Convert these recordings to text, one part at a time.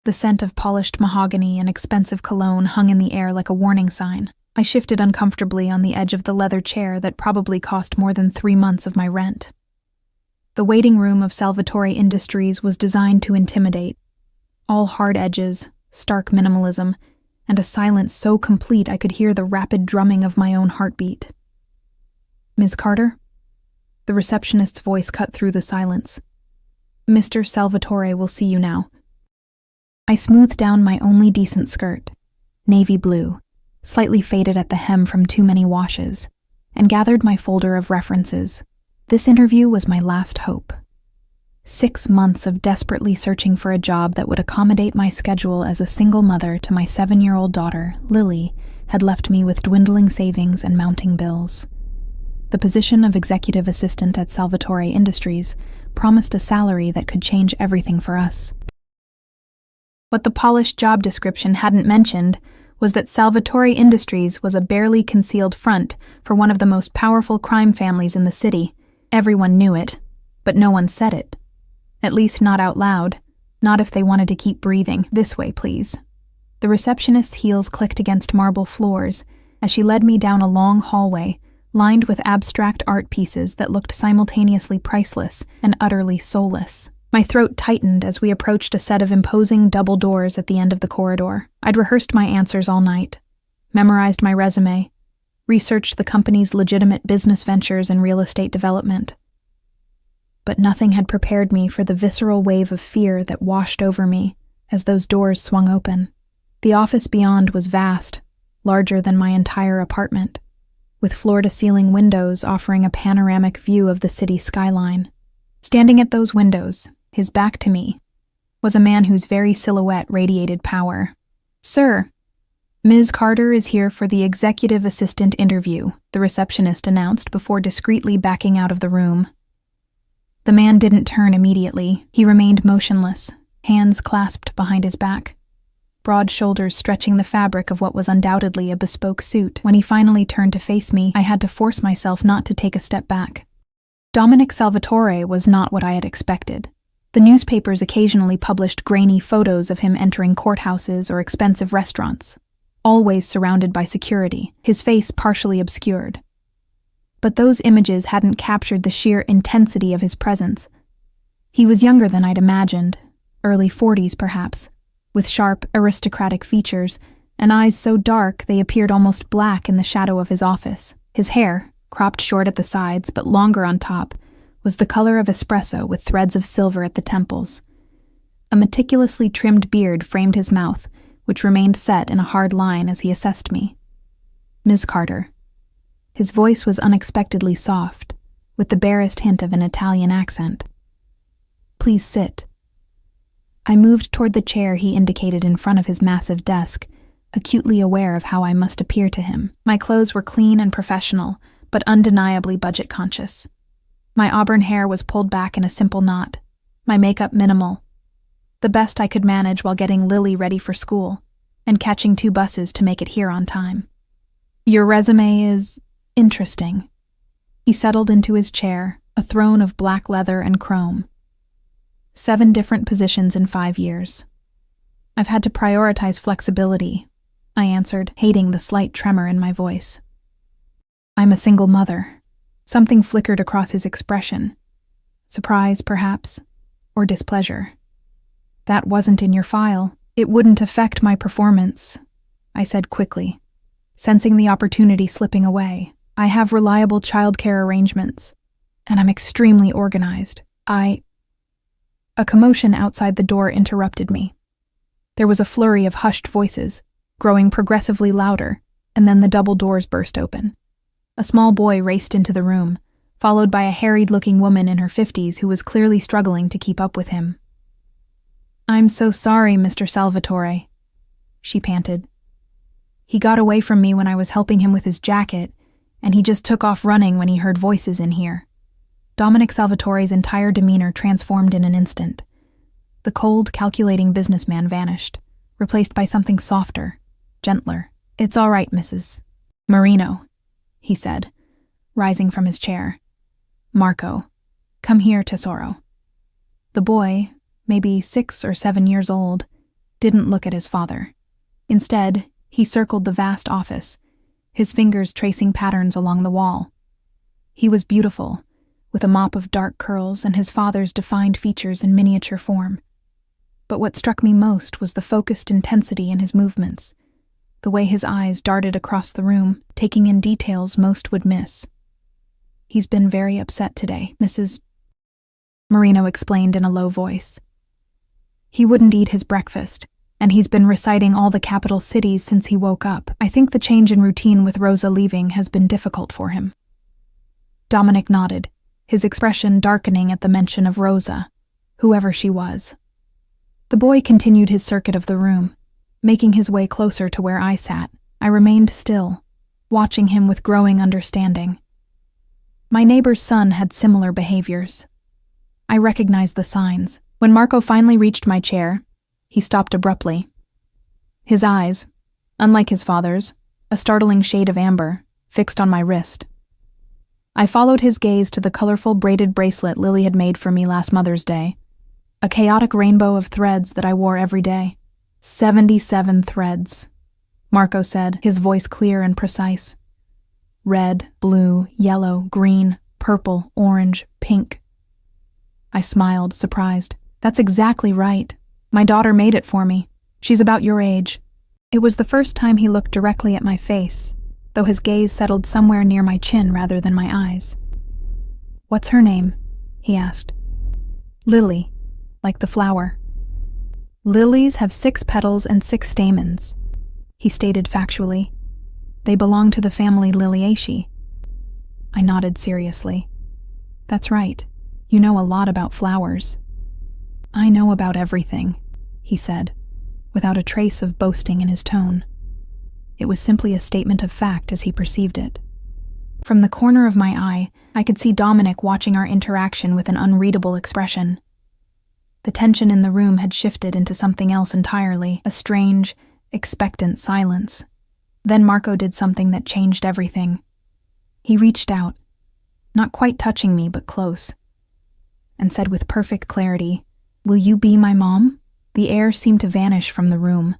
The scent of polished mahogany and expensive cologne hung in the air like a warning sign. I shifted uncomfortably on the edge of the leather chair that probably cost more than 3 months of my rent. The waiting room of Salvatore Industries was designed to intimidate. All hard edges, stark minimalism, and a silence so complete I could hear the rapid drumming of my own heartbeat. "Ms. Carter?" The receptionist's voice cut through the silence. "Mr. Salvatore will see you now." I smoothed down my only decent skirt, navy blue, slightly faded at the hem from too many washes, and gathered my folder of references. This interview was my last hope. 6 months of desperately searching for a job that would accommodate my schedule as a single mother to my 7-year-old daughter, Lily, had left me with dwindling savings and mounting bills. The position of executive assistant at Salvatore Industries promised a salary that could change everything for us. What the polished job description hadn't mentioned was that Salvatore Industries was a barely concealed front for one of the most powerful crime families in the city. Everyone knew it, but no one said it. At least not out loud, not if they wanted to keep breathing. "This way, please." The receptionist's heels clicked against marble floors as she led me down a long hallway lined with abstract art pieces that looked simultaneously priceless and utterly soulless. My throat tightened as we approached a set of imposing double doors at the end of the corridor. I'd rehearsed my answers all night, memorized my resume, researched the company's legitimate business ventures and real estate development. But nothing had prepared me for the visceral wave of fear that washed over me as those doors swung open. The office beyond was vast, larger than my entire apartment, with floor-to-ceiling windows offering a panoramic view of the city skyline. Standing at those windows, his back to me, was a man whose very silhouette radiated power. "Sir, Ms. Carter is here for the executive assistant interview," the receptionist announced before discreetly backing out of the room. The man didn't turn immediately. He remained motionless, hands clasped behind his back, broad shoulders stretching the fabric of what was undoubtedly a bespoke suit. When he finally turned to face me, I had to force myself not to take a step back. Dominic Salvatore was not what I had expected. The newspapers occasionally published grainy photos of him entering courthouses or expensive restaurants, always surrounded by security, his face partially obscured. But those images hadn't captured the sheer intensity of his presence. He was younger than I'd imagined, early 40s perhaps, with sharp, aristocratic features and eyes so dark they appeared almost black in the shadow of his office. His hair, cropped short at the sides but longer on top, was the color of espresso with threads of silver at the temples. A meticulously trimmed beard framed his mouth, which remained set in a hard line as he assessed me. "Ms. Carter." His voice was unexpectedly soft, with the barest hint of an Italian accent. "Please sit." I moved toward the chair he indicated in front of his massive desk, acutely aware of how I must appear to him. My clothes were clean and professional, but undeniably budget-conscious. My auburn hair was pulled back in a simple knot, my makeup minimal, the best I could manage while getting Lily ready for school and catching 2 buses to make it here on time. "Your resume is interesting." He settled into his chair, a throne of black leather and chrome. 7 different positions in 5 years. "I've had to prioritize flexibility," I answered, hating the slight tremor in my voice. "I'm a single mother." Something flickered across his expression. Surprise, perhaps, or displeasure. "That wasn't in your file. It wouldn't affect my performance," I said quickly, sensing the opportunity slipping away. "I have reliable childcare arrangements, and I'm extremely organized. A commotion outside the door interrupted me. There was a flurry of hushed voices, growing progressively louder, and then the double doors burst open. A small boy raced into the room, followed by a harried-looking woman in her 50s who was clearly struggling to keep up with him. "I'm so sorry, Mr. Salvatore," she panted. "He got away from me when I was helping him with his jacket, and he just took off running when he heard voices in here." Dominic Salvatore's entire demeanor transformed in an instant. The cold, calculating businessman vanished, replaced by something softer, gentler. "It's all right, Mrs. Marino," he said, rising from his chair. "Marco, come here, tesoro." The boy, maybe 6 or 7 years old, didn't look at his father. Instead, he circled the vast office, his fingers tracing patterns along the wall. He was beautiful, with a mop of dark curls and his father's defined features in miniature form. But what struck me most was the focused intensity in his movements, the way his eyes darted across the room, taking in details most would miss. "He's been very upset today, Mrs. Marino explained in a low voice. "He wouldn't eat his breakfast, and he's been reciting all the capital cities since he woke up. I think the change in routine with Rosa leaving has been difficult for him." Dominic nodded, his expression darkening at the mention of Rosa, whoever she was. The boy continued his circuit of the room, making his way closer to where I sat. I remained still, watching him with growing understanding. My neighbor's son had similar behaviors. I recognized the signs. When Marco finally reached my chair, he stopped abruptly. His eyes, unlike his father's, a startling shade of amber, fixed on my wrist. I followed his gaze to the colorful braided bracelet Lily had made for me last Mother's Day, a chaotic rainbow of threads that I wore every day. 77 threads, Marco said, his voice clear and precise. Red, blue, yellow, green, purple, orange, pink. I smiled, surprised. "That's exactly right. My daughter made it for me. She's about your age." It was the first time he looked directly at my face, though his gaze settled somewhere near my chin rather than my eyes. "What's her name?" he asked. "Lily, like the flower." "Lilies have 6 petals and 6 stamens," he stated factually. "They belong to the family Liliaceae." I nodded seriously. "That's right. You know a lot about flowers." "I know about everything," he said, without a trace of boasting in his tone. It was simply a statement of fact as he perceived it. From the corner of my eye, I could see Dominic watching our interaction with an unreadable expression. The tension in the room had shifted into something else entirely, a strange, expectant silence. Then Marco did something that changed everything. He reached out, not quite touching me but close, and said with perfect clarity, "Will you be my mom?" The air seemed to vanish from the room.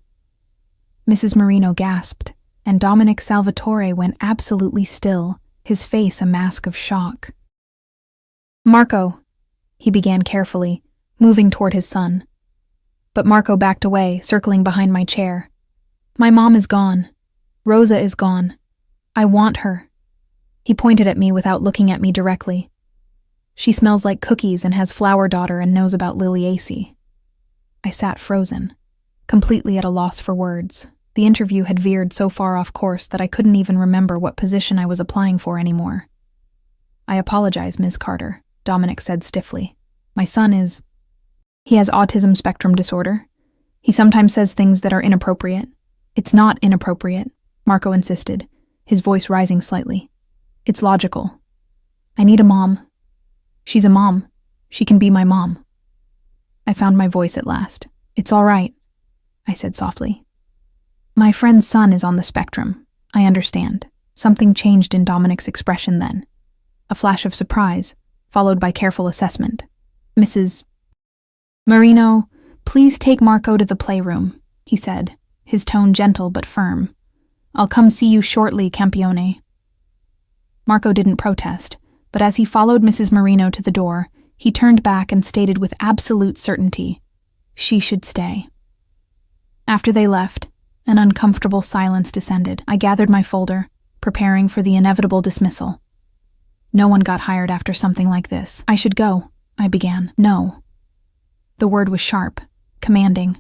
Mrs. Marino gasped, and Dominic Salvatore went absolutely still, his face a mask of shock. "Marco," he began carefully, moving toward his son. But Marco backed away, circling behind my chair. "My mom is gone. Rosa is gone. I want her." He pointed at me without looking at me directly. "She smells like cookies and has flower daughter and knows about Liliaceae." I sat frozen, completely at a loss for words. The interview had veered so far off course that I couldn't even remember what position I was applying for anymore. "I apologize, Ms. Carter," Dominic said stiffly. "My son he has autism spectrum disorder. He sometimes says things that are inappropriate." "It's not inappropriate," Marco insisted, his voice rising slightly. "It's logical. I need a mom. She's a mom. She can be my mom." I found my voice at last. "It's all right," I said softly. "My friend's son is on the spectrum. I understand." Something changed in Dominic's expression then. A flash of surprise, followed by careful assessment. "Mrs. Marino, please take Marco to the playroom," he said, his tone gentle but firm. "I'll come see you shortly, Campione." Marco didn't protest, but as he followed Mrs. Marino to the door, he turned back and stated with absolute certainty, "She should stay." After they left, an uncomfortable silence descended. I gathered my folder, preparing for the inevitable dismissal. No one got hired after something like this. "I should go," I began. "No." The word was sharp, commanding.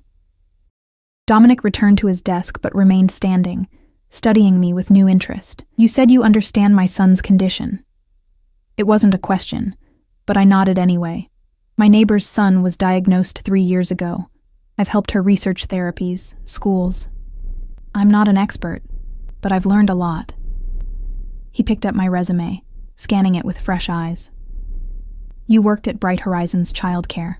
Dominic returned to his desk but remained standing, studying me with new interest. "You said you understand my son's condition." It wasn't a question, but I nodded anyway. My neighbor's son was diagnosed 3 years ago. I've helped her research therapies, schools. I'm not an expert, but I've learned a lot. He picked up my resume, scanning it with fresh eyes. "You worked at Bright Horizons Childcare."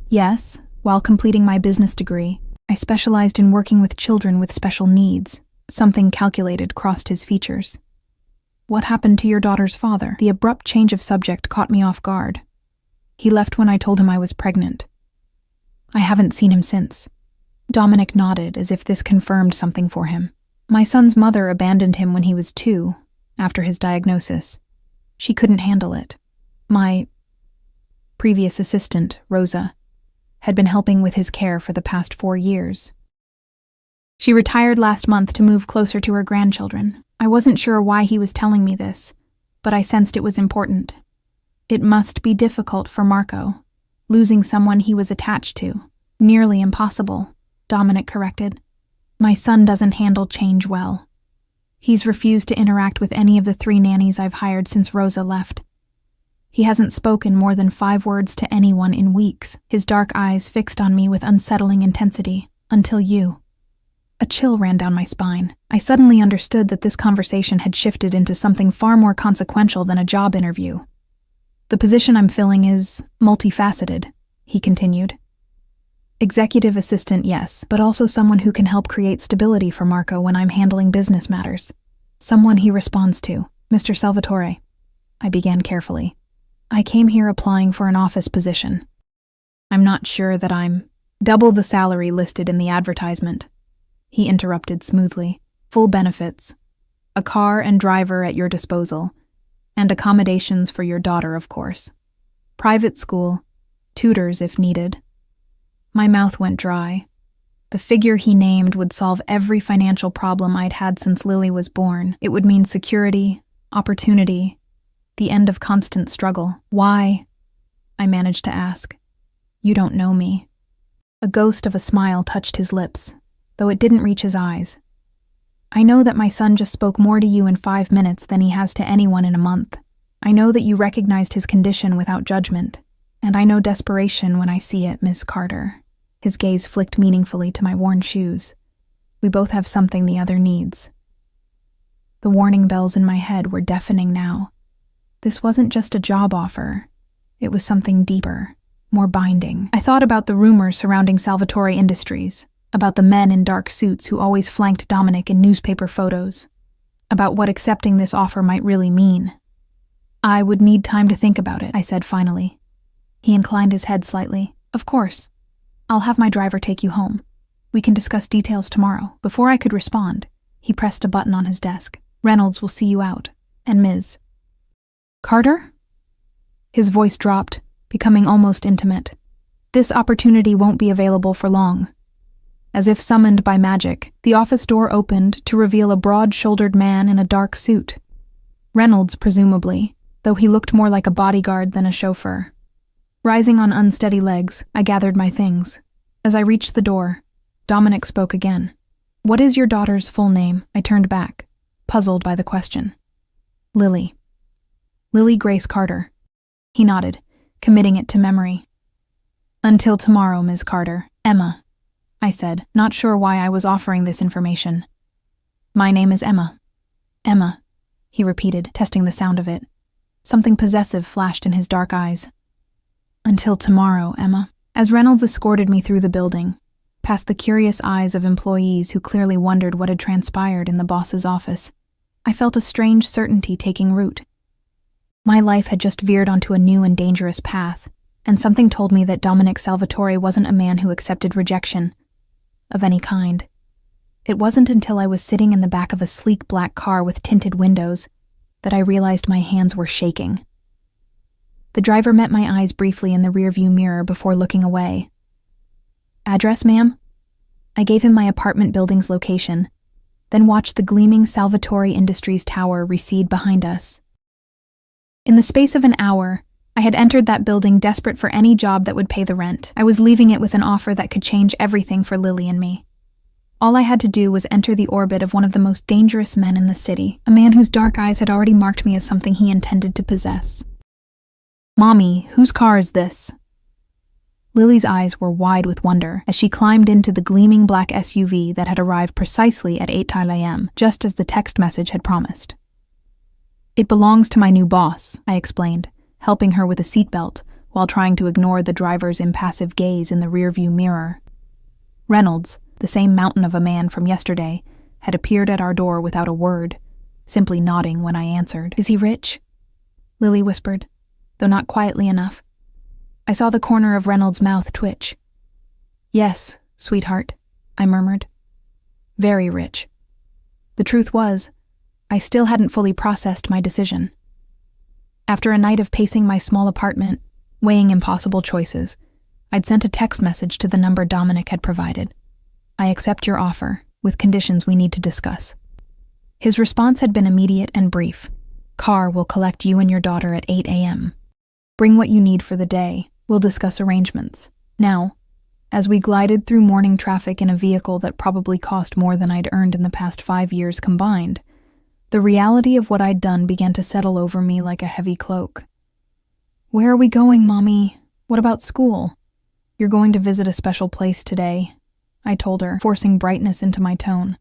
"Yes, while completing my business degree, I specialized in working with children with special needs." Something calculated crossed his features. "What happened to your daughter's father?" The abrupt change of subject caught me off guard. "He left when I told him I was pregnant. I haven't seen him since." Dominic nodded as if this confirmed something for him. My son's mother abandoned him when he was 2, after his diagnosis. She couldn't handle it. My previous assistant, Rosa, had been helping with his care for the past 4 years. She retired last month to move closer to her grandchildren. I wasn't sure why he was telling me this, but I sensed it was important. It must be difficult for Marco, losing someone he was attached to. Nearly impossible, Dominic corrected. My son doesn't handle change well. He's refused to interact with any of the 3 nannies I've hired since Rosa left. He hasn't spoken more than 5 words to anyone in weeks, his dark eyes fixed on me with unsettling intensity, until you. A chill ran down my spine. I suddenly understood that this conversation had shifted into something far more consequential than a job interview. The position I'm filling is multifaceted, he continued. Executive assistant, yes, but also someone who can help create stability for Marco when I'm handling business matters. Someone he responds to. Mr. Salvatore, I began carefully. I came here applying for an office position. I'm not sure that I'm double the salary listed in the advertisement. He interrupted smoothly. Full benefits. A car and driver at your disposal. And accommodations for your daughter, of course. Private school. Tutors if needed. My mouth went dry. The figure he named would solve every financial problem I'd had since Lily was born. It would mean security, opportunity, the end of constant struggle. Why? I managed to ask. You don't know me. A ghost of a smile touched his lips, though it didn't reach his eyes. I know that my son just spoke more to you in 5 minutes than he has to anyone in a month. I know that you recognized his condition without judgment, and I know desperation when I see it, Miss Carter. His gaze flicked meaningfully to my worn shoes. We both have something the other needs. The warning bells in my head were deafening now. This wasn't just a job offer. It was something deeper, more binding. I thought about the rumors surrounding Salvatore Industries, about the men in dark suits who always flanked Dominic in newspaper photos, about what accepting this offer might really mean. I would need time to think about it, I said finally. He inclined his head slightly. Of course. I'll have my driver take you home. We can discuss details tomorrow. Before I could respond, he pressed a button on his desk. Reynolds will see you out. And Ms. Carter? His voice dropped, becoming almost intimate. This opportunity won't be available for long. As if summoned by magic, the office door opened to reveal a broad-shouldered man in a dark suit. Reynolds, presumably, though he looked more like a bodyguard than a chauffeur. Rising on unsteady legs, I gathered my things. As I reached the door, Dominic spoke again. What is your daughter's full name? I turned back, puzzled by the question. Lily. Lily Grace Carter. He nodded, committing it to memory. Until tomorrow, Ms. Carter. Emma, I said, not sure why I was offering this information. My name is Emma. Emma, he repeated, testing the sound of it. Something possessive flashed in his dark eyes. Until tomorrow, Emma. As Reynolds escorted me through the building, past the curious eyes of employees who clearly wondered what had transpired in the boss's office, I felt a strange certainty taking root. My life had just veered onto a new and dangerous path, and something told me that Dominic Salvatore wasn't a man who accepted rejection of any kind. It wasn't until I was sitting in the back of a sleek black car with tinted windows that I realized my hands were shaking. The driver met my eyes briefly in the rearview mirror before looking away. Address, ma'am? I gave him my apartment building's location, then watched the gleaming Salvatore Industries tower recede behind us. In the space of an hour, I had entered that building desperate for any job that would pay the rent. I was leaving it with an offer that could change everything for Lily and me. All I had to do was enter the orbit of one of the most dangerous men in the city, a man whose dark eyes had already marked me as something he intended to possess. Mommy, whose car is this? Lily's eyes were wide with wonder as she climbed into the gleaming black SUV that had arrived precisely at 8 a.m., just as the text message had promised. It belongs to my new boss, I explained, helping her with a seatbelt while trying to ignore the driver's impassive gaze in the rearview mirror. Reynolds, the same mountain of a man from yesterday, had appeared at our door without a word, simply nodding when I answered. Is he rich? Lily whispered, though not quietly enough. I saw the corner of Reynolds' mouth twitch. Yes, sweetheart, I murmured. Very rich. The truth was, I still hadn't fully processed my decision. After a night of pacing my small apartment, weighing impossible choices, I'd sent a text message to the number Dominic had provided. I accept your offer, with conditions we need to discuss. His response had been immediate and brief. Car will collect you and your daughter at 8 a.m. Bring what you need for the day. We'll discuss arrangements. Now, as we glided through morning traffic in a vehicle that probably cost more than I'd earned in the past 5 years combined, the reality of what I'd done began to settle over me like a heavy cloak. Where are we going, Mommy? What about school? You're going to visit a special place today, I told her, forcing brightness into my tone.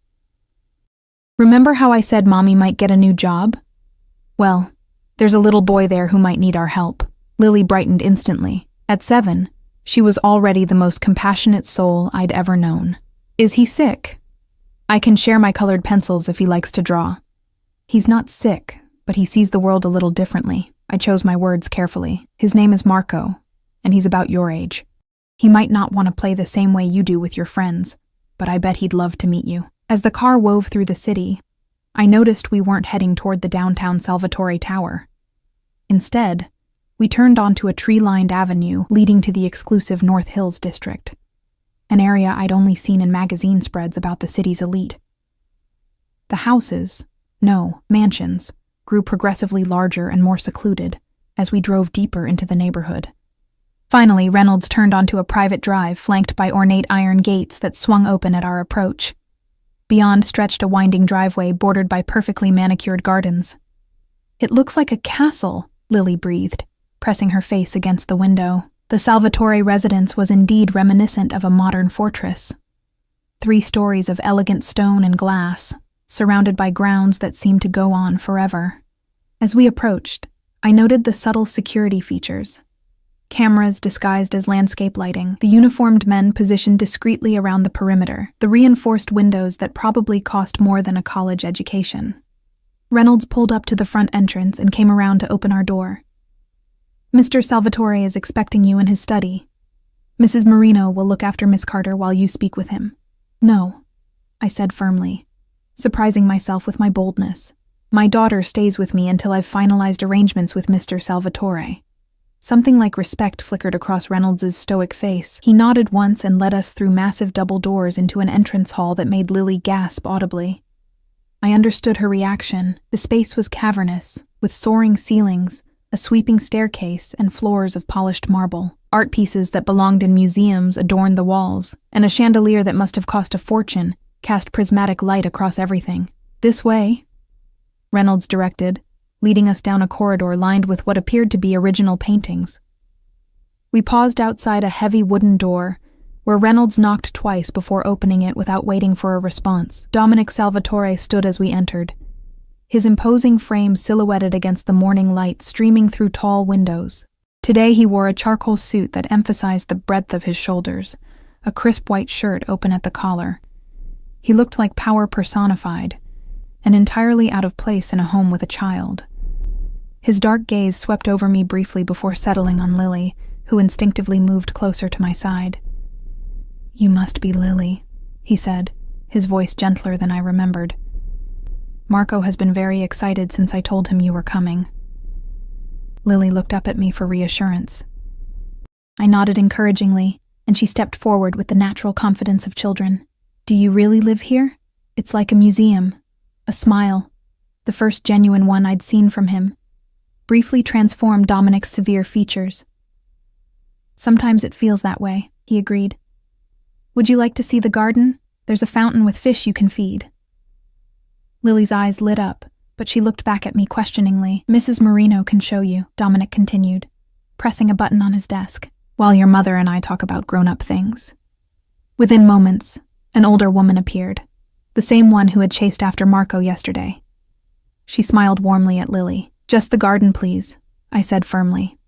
Remember how I said Mommy might get a new job? Well, there's a little boy there who might need our help. Lily brightened instantly. At 7, she was already the most compassionate soul I'd ever known. Is he sick? I can share my colored pencils if he likes to draw. He's not sick, but he sees the world a little differently. I chose my words carefully. His name is Marco, and he's about your age. He might not want to play the same way you do with your friends, but I bet he'd love to meet you. As the car wove through the city, I noticed we weren't heading toward the downtown Salvatore Tower. Instead, we turned onto a tree-lined avenue leading to the exclusive North Hills district, an area I'd only seen in magazine spreads about the city's elite. The houses, no, mansions, grew progressively larger and more secluded as we drove deeper into the neighborhood. Finally, Reynolds turned onto a private drive flanked by ornate iron gates that swung open at our approach. Beyond stretched a winding driveway bordered by perfectly manicured gardens. It looks like a castle, Lily breathed, pressing her face against the window. The Salvatore residence was indeed reminiscent of a modern fortress. 3 stories of elegant stone and glass, surrounded by grounds that seemed to go on forever. As we approached, I noted the subtle security features. Cameras disguised as landscape lighting, the uniformed men positioned discreetly around the perimeter, the reinforced windows that probably cost more than a college education. Reynolds pulled up to the front entrance and came around to open our door. Mr. Salvatore is expecting you in his study. Mrs. Marino will look after Miss Carter while you speak with him. No, I said firmly, surprising myself with my boldness. My daughter stays with me until I've finalized arrangements with Mr. Salvatore. Something like respect flickered across Reynolds' stoic face. He nodded once and led us through massive double doors into an entrance hall that made Lily gasp audibly. I understood her reaction. The space was cavernous, with soaring ceilings, a sweeping staircase, and floors of polished marble. Art pieces that belonged in museums adorned the walls, and a chandelier that must have cost a fortune cast prismatic light across everything. This way, Reynolds directed, leading us down a corridor lined with what appeared to be original paintings. We paused outside a heavy wooden door, where Reynolds knocked twice before opening it without waiting for a response. Dominic Salvatore stood as we entered, his imposing frame silhouetted against the morning light streaming through tall windows. Today he wore a charcoal suit that emphasized the breadth of his shoulders, a crisp white shirt open at the collar. He looked like power personified, and entirely out of place in a home with a child. His dark gaze swept over me briefly before settling on Lily, who instinctively moved closer to my side. "You must be Lily," he said, his voice gentler than I remembered. "Marco has been very excited since I told him you were coming." Lily looked up at me for reassurance. I nodded encouragingly, and she stepped forward with the natural confidence of children. "Do you really live here? It's like a museum." A smile, the first genuine one I'd seen from him, briefly transformed Dominic's severe features. "Sometimes it feels that way," he agreed. "Would you like to see the garden? There's a fountain with fish you can feed." Lily's eyes lit up, but she looked back at me questioningly. "Mrs. Marino can show you," Dominic continued, pressing a button on his desk, "while your mother and I talk about grown-up things." Within moments, an older woman appeared, the same one who had chased after Marco yesterday. She smiled warmly at Lily. "Just the garden, please," I said firmly.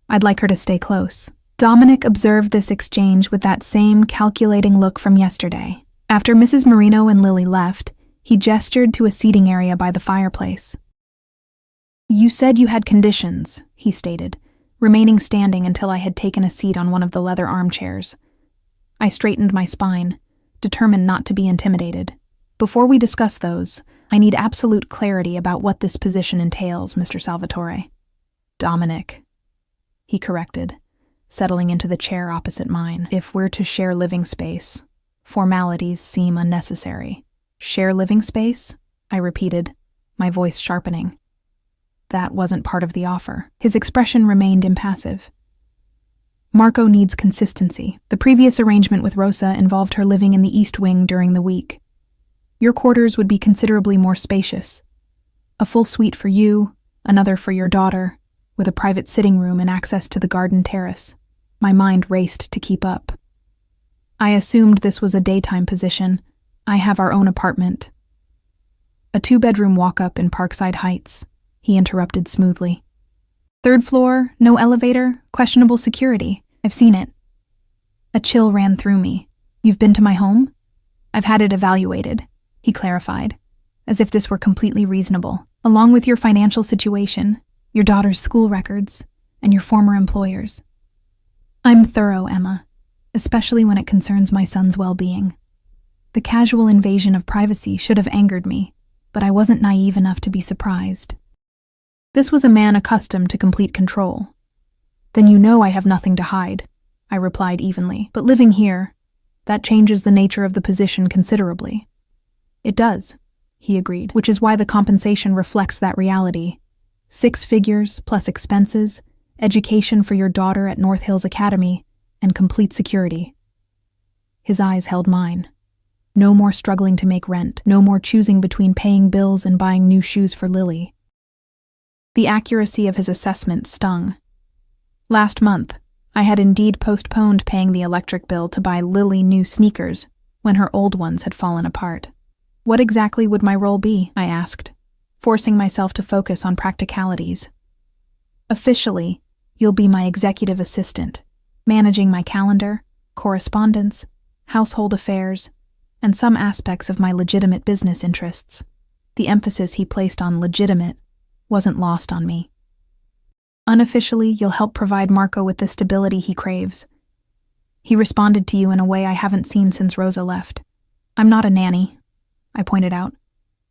"I'd like her to stay close." Dominic observed this exchange with that same calculating look from yesterday. After Mrs. Marino and Lily left, he gestured to a seating area by the fireplace. "You said you had conditions," he stated, remaining standing until I had taken a seat on one of the leather armchairs. I straightened my spine, determined not to be intimidated. Before we discuss those, I need absolute clarity about what this position entails, Mr. Salvatore. Dominic, he corrected, settling into the chair opposite mine. If we're to share living space, formalities seem unnecessary. Share living space? I repeated, my voice sharpening. That wasn't part of the offer. His expression remained impassive. Marco needs consistency. The previous arrangement with Rosa involved her living in the East Wing during the week. Your quarters would be considerably more spacious. A full suite for you, another for your daughter, with a private sitting room and access to the garden terrace. My mind raced to keep up. I assumed this was a daytime position. I have our own apartment. A 2-bedroom walk-up in Parkside Heights, he interrupted smoothly. 3rd floor, no elevator, questionable security. I've seen it. A chill ran through me. You've been to my home? I've had it evaluated, he clarified, as if this were completely reasonable, along with your financial situation, your daughter's school records, and your former employers. I'm thorough, Emma, especially when it concerns my son's well-being. The casual invasion of privacy should have angered me, but I wasn't naive enough to be surprised. This was a man accustomed to complete control. Then you know I have nothing to hide, I replied evenly. But living here, that changes the nature of the position considerably. It does, he agreed, which is why the compensation reflects that reality. 6 figures, plus expenses, education for your daughter at North Hills Academy, and complete security. His eyes held mine. No more struggling to make rent, no more choosing between paying bills and buying new shoes for Lily. The accuracy of his assessment stung. Last month, I had indeed postponed paying the electric bill to buy Lily new sneakers when her old ones had fallen apart. What exactly would my role be? I asked, forcing myself to focus on practicalities. Officially, you'll be my executive assistant, managing my calendar, correspondence, household affairs, and some aspects of my legitimate business interests. The emphasis he placed on legitimate wasn't lost on me. Unofficially, you'll help provide Marco with the stability he craves. He responded to you in a way I haven't seen since Rosa left. I'm not a nanny, I pointed out,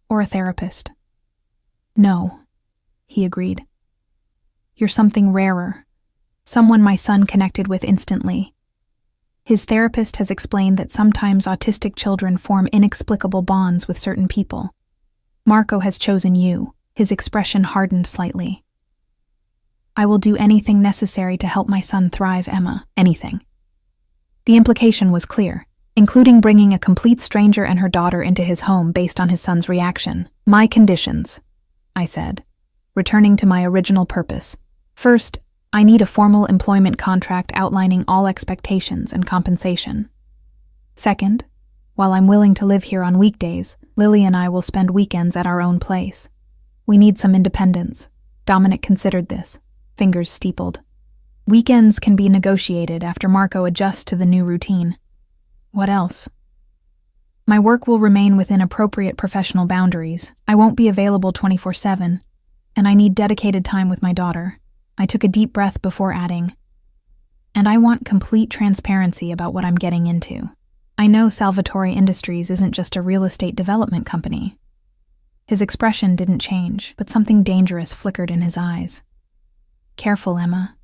or a therapist. No, he agreed. You're something rarer, someone my son connected with instantly. His therapist has explained that sometimes autistic children form inexplicable bonds with certain people. Marco has chosen you. His expression hardened slightly. I will do anything necessary to help my son thrive, Emma. Anything. The implication was clear, including bringing a complete stranger and her daughter into his home based on his son's reaction. My conditions, I said, returning to my original purpose. First, I need a formal employment contract outlining all expectations and compensation. Second, while I'm willing to live here on weekdays, Lily and I will spend weekends at our own place. We need some independence. Dominic considered this, fingers steepled. Weekends can be negotiated after Marco adjusts to the new routine. What else? My work will remain within appropriate professional boundaries. I won't be available 24/7, and I need dedicated time with my daughter. I took a deep breath before adding, and I want complete transparency about what I'm getting into. I know Salvatore Industries isn't just a real estate development company. His expression didn't change, but something dangerous flickered in his eyes. Careful, Emma.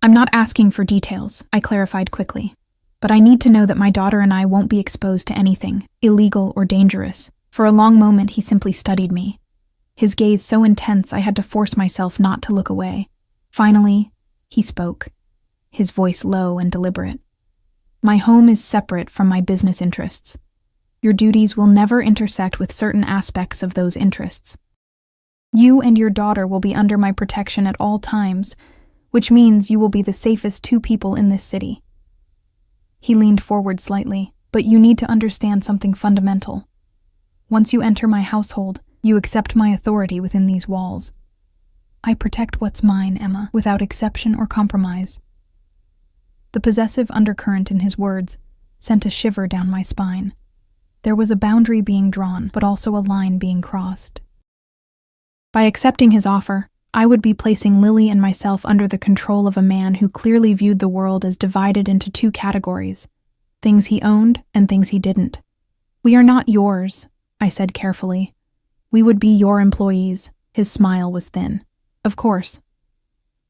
I'm not asking for details, I clarified quickly, but I need to know that my daughter and I won't be exposed to anything, illegal or dangerous. For a long moment, he simply studied me. His gaze so intense I had to force myself not to look away. Finally, he spoke, his voice low and deliberate. My home is separate from my business interests. Your duties will never intersect with certain aspects of those interests. You and your daughter will be under my protection at all times, which means you will be the safest 2 people in this city. He leaned forward slightly, but you need to understand something fundamental. Once you enter my household, you accept my authority within these walls. I protect what's mine, Emma, without exception or compromise. The possessive undercurrent in his words sent a shiver down my spine. There was a boundary being drawn, but also a line being crossed. By accepting his offer, I would be placing Lily and myself under the control of a man who clearly viewed the world as divided into 2 categories: things he owned and things he didn't. "We are not yours," I said carefully. "We would be your employees." His smile was thin. "Of course."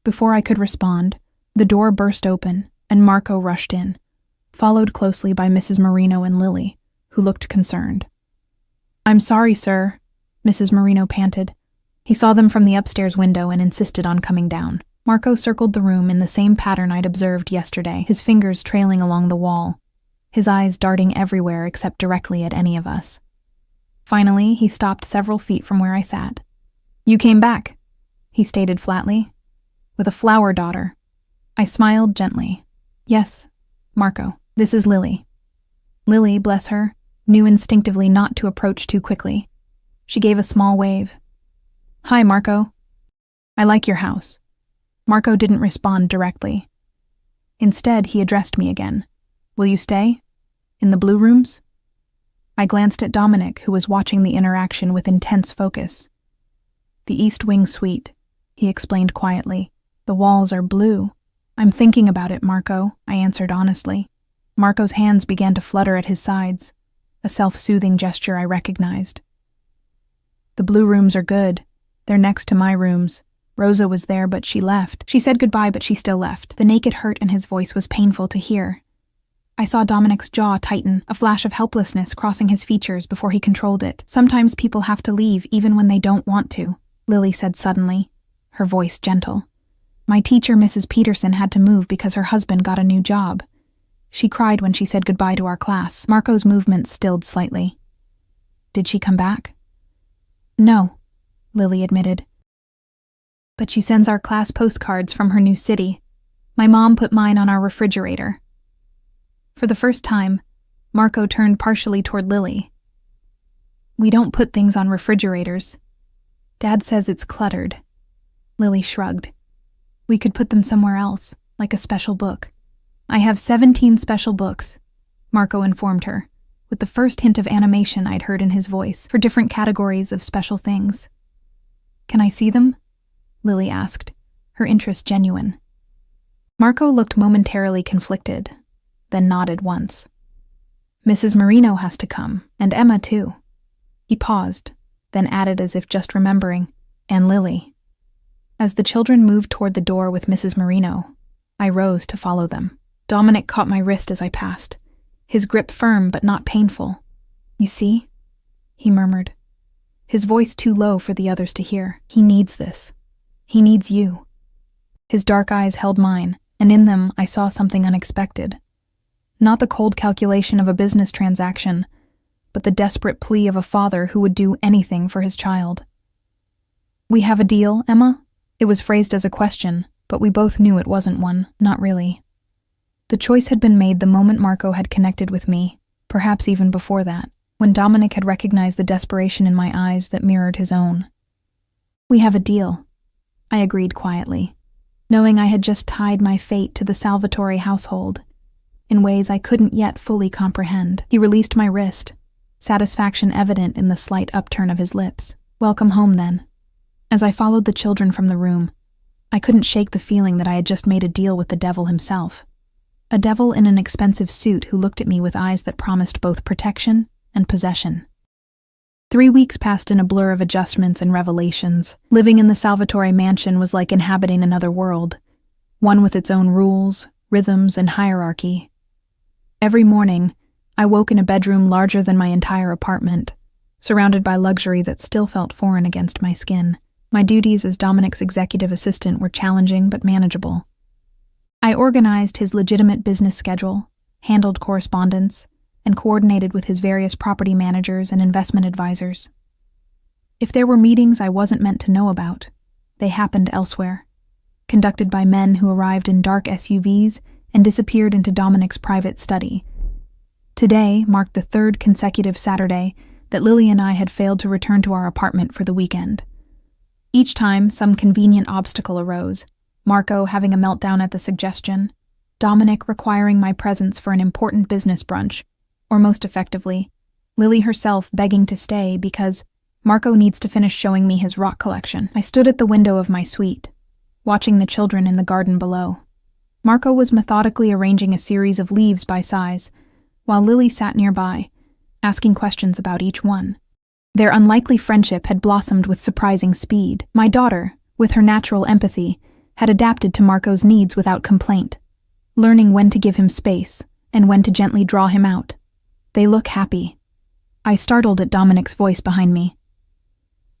Before I could respond, the door burst open and Marco rushed in, followed closely by Mrs. Marino and Lily, who looked concerned. "I'm sorry, sir," Mrs. Marino panted. He saw them from the upstairs window and insisted on coming down. Marco circled the room in the same pattern I'd observed yesterday, his fingers trailing along the wall, his eyes darting everywhere except directly at any of us. Finally, he stopped several feet from where I sat. "You came back," he stated flatly. "With a flower daughter." I smiled gently. "Yes, Marco, this is Lily." Lily, bless her, knew instinctively not to approach too quickly. She gave a small wave. "Hi, Marco. I like your house." Marco didn't respond directly. Instead, he addressed me again. "Will you stay? In the blue rooms?" I glanced at Dominic, who was watching the interaction with intense focus. "The East Wing suite," he explained quietly. "The walls are blue." "I'm thinking about it, Marco," I answered honestly. Marco's hands began to flutter at his sides, a self-soothing gesture I recognized. "The blue rooms are good. They're next to my rooms. Rosa was there, but she left. She said goodbye, but she still left." The naked hurt in his voice was painful to hear. I saw Dominic's jaw tighten, a flash of helplessness crossing his features before he controlled it. "Sometimes people have to leave even when they don't want to," Lily said suddenly, her voice gentle. "My teacher, Mrs. Peterson, had to move because her husband got a new job. She cried when she said goodbye to our class." Marco's movements stilled slightly. "Did she come back?" "No," Lily admitted. "But she sends our class postcards from her new city. My mom put mine on our refrigerator." For the first time, Marco turned partially toward Lily. "We don't put things on refrigerators. Dad says it's cluttered." Lily shrugged. "We could put them somewhere else, like a special book." "I have 17 special books," Marco informed her, with the first hint of animation I'd heard in his voice, for different categories of special things. "Can I see them?" Lily asked, her interest genuine. Marco looked momentarily conflicted, then nodded once. "Mrs. Marino has to come, and Emma too." He paused, then added as if just remembering, "and Lily." As the children moved toward the door with Mrs. Marino, I rose to follow them. Dominic caught my wrist as I passed, his grip firm but not painful. "You see?" he murmured, his voice too low for the others to hear. "He needs this. He needs you." His dark eyes held mine, and in them I saw something unexpected. Not the cold calculation of a business transaction, but the desperate plea of a father who would do anything for his child. "We have a deal, Emma?" It was phrased as a question, but we both knew it wasn't one, not really. The choice had been made the moment Marco had connected with me, perhaps even before that, when Dominic had recognized the desperation in my eyes that mirrored his own. "We have a deal," I agreed quietly, knowing I had just tied my fate to the Salvatore household, in ways I couldn't yet fully comprehend. He released my wrist, satisfaction evident in the slight upturn of his lips. "Welcome home, then." As I followed the children from the room, I couldn't shake the feeling that I had just made a deal with the devil himself. A devil in an expensive suit who looked at me with eyes that promised both protection and possession. 3 weeks passed in a blur of adjustments and revelations. Living in the Salvatore mansion was like inhabiting another world, one with its own rules, rhythms, and hierarchy. Every morning, I woke in a bedroom larger than my entire apartment, surrounded by luxury that still felt foreign against my skin. My duties as Dominic's executive assistant were challenging but manageable. I organized his legitimate business schedule, handled correspondence, and coordinated with his various property managers and investment advisors. If there were meetings I wasn't meant to know about, they happened elsewhere, conducted by men who arrived in dark SUVs and disappeared into Dominic's private study. Today marked the 3rd consecutive Saturday that Lily and I had failed to return to our apartment for the weekend. Each time, some convenient obstacle arose, Marco having a meltdown at the suggestion, Dominic requiring my presence for an important business brunch, or most effectively, Lily herself begging to stay because Marco needs to finish showing me his rock collection. I stood at the window of my suite, watching the children in the garden below. Marco was methodically arranging a series of leaves by size, while Lily sat nearby, asking questions about each one. Their unlikely friendship had blossomed with surprising speed. My daughter, with her natural empathy, had adapted to Marco's needs without complaint, learning when to give him space and when to gently draw him out. "They look happy." I startled at Dominic's voice behind me.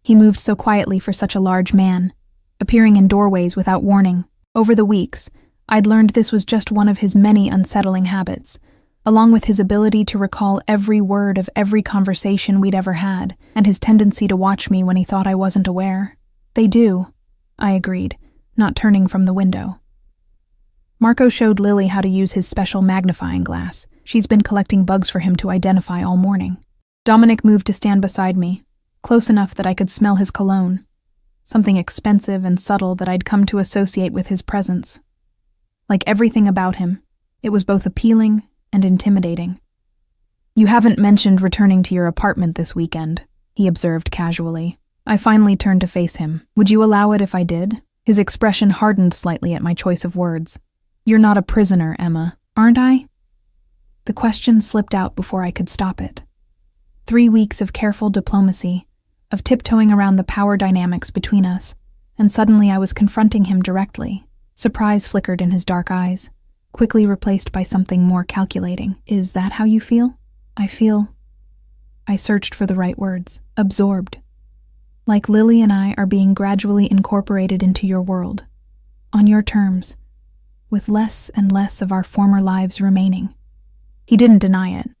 He moved so quietly for such a large man, appearing in doorways without warning. Over the weeks, I'd learned this was just one of his many unsettling habits, along with his ability to recall every word of every conversation we'd ever had, and his tendency to watch me when he thought I wasn't aware. "They do," I agreed, not turning from the window. Marco showed Lily how to use his special magnifying glass. She's been collecting bugs for him to identify all morning. Dominic moved to stand beside me, close enough that I could smell his cologne, something expensive and subtle that I'd come to associate with his presence. Like everything about him, it was both appealing and intimidating. "You haven't mentioned returning to your apartment this weekend," he observed casually. I finally turned to face him. "Would you allow it if I did?" His expression hardened slightly at my choice of words. "You're not a prisoner, Emma, aren't I?" The question slipped out before I could stop it. 3 weeks of careful diplomacy, of tiptoeing around the power dynamics between us, and suddenly I was confronting him directly. Surprise flickered in his dark eyes, quickly replaced by something more calculating. "Is that how you feel?" I searched for the right words. "Absorbed. Like Lily and I are being gradually incorporated into your world, on your terms, with less and less of our former lives remaining." He didn't deny it.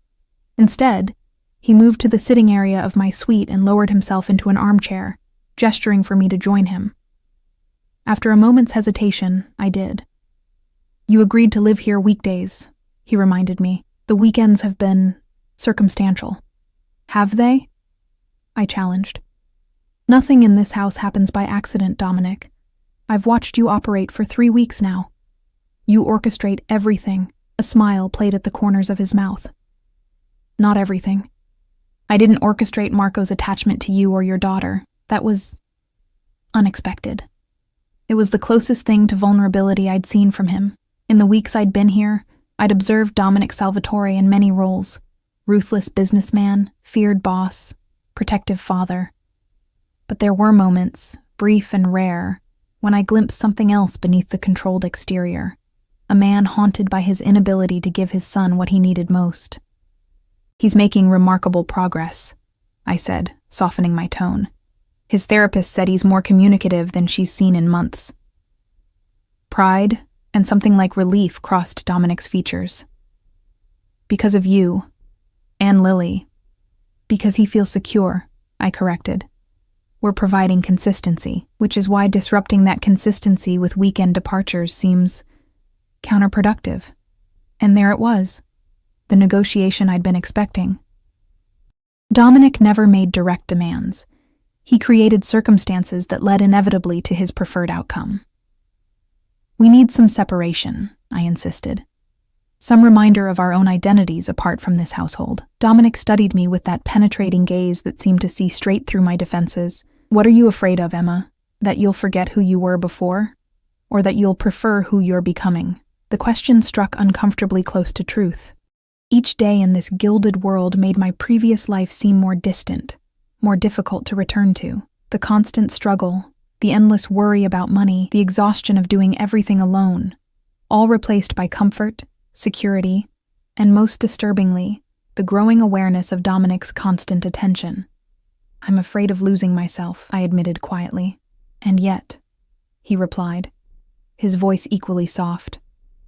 Instead, he moved to the sitting area of my suite and lowered himself into an armchair, gesturing for me to join him. After a moment's hesitation, I did. "You agreed to live here weekdays," he reminded me. "The weekends have been circumstantial." "Have they?" I challenged. "Nothing in this house happens by accident, Dominic. I've watched you operate for 3 weeks now. You orchestrate everything." A smile played at the corners of his mouth. "Not everything. I didn't orchestrate Marco's attachment to you or your daughter. That was unexpected. It was the closest thing to vulnerability I'd seen from him. In the weeks I'd been here, I'd observed Dominic Salvatore in many roles: ruthless businessman, feared boss, protective father. But there were moments, brief and rare, when I glimpsed something else beneath the controlled exterior. A man haunted by his inability to give his son what he needed most. "He's making remarkable progress," I said, softening my tone. "His therapist said he's more communicative than she's seen in months." Pride and something like relief crossed Dominic's features. "Because of you, and Lily. Because he feels secure," I corrected. "We're providing consistency, which is why disrupting that consistency with weekend departures seems counterproductive." And there it was, the negotiation I'd been expecting. Dominic never made direct demands. He created circumstances that led inevitably to his preferred outcome. "We need some separation," I insisted. "Some reminder of our own identities apart from this household." Dominic studied me with that penetrating gaze that seemed to see straight through my defenses. "What are you afraid of, Emma? That you'll forget who you were before? Or that you'll prefer who you're becoming?" The question struck uncomfortably close to truth. Each day in this gilded world made my previous life seem more distant, more difficult to return to. The constant struggle, the endless worry about money, the exhaustion of doing everything alone, all replaced by comfort, security, and most disturbingly, the growing awareness of Dominic's constant attention. "I'm afraid of losing myself," I admitted quietly. "And yet," he replied, his voice equally soft,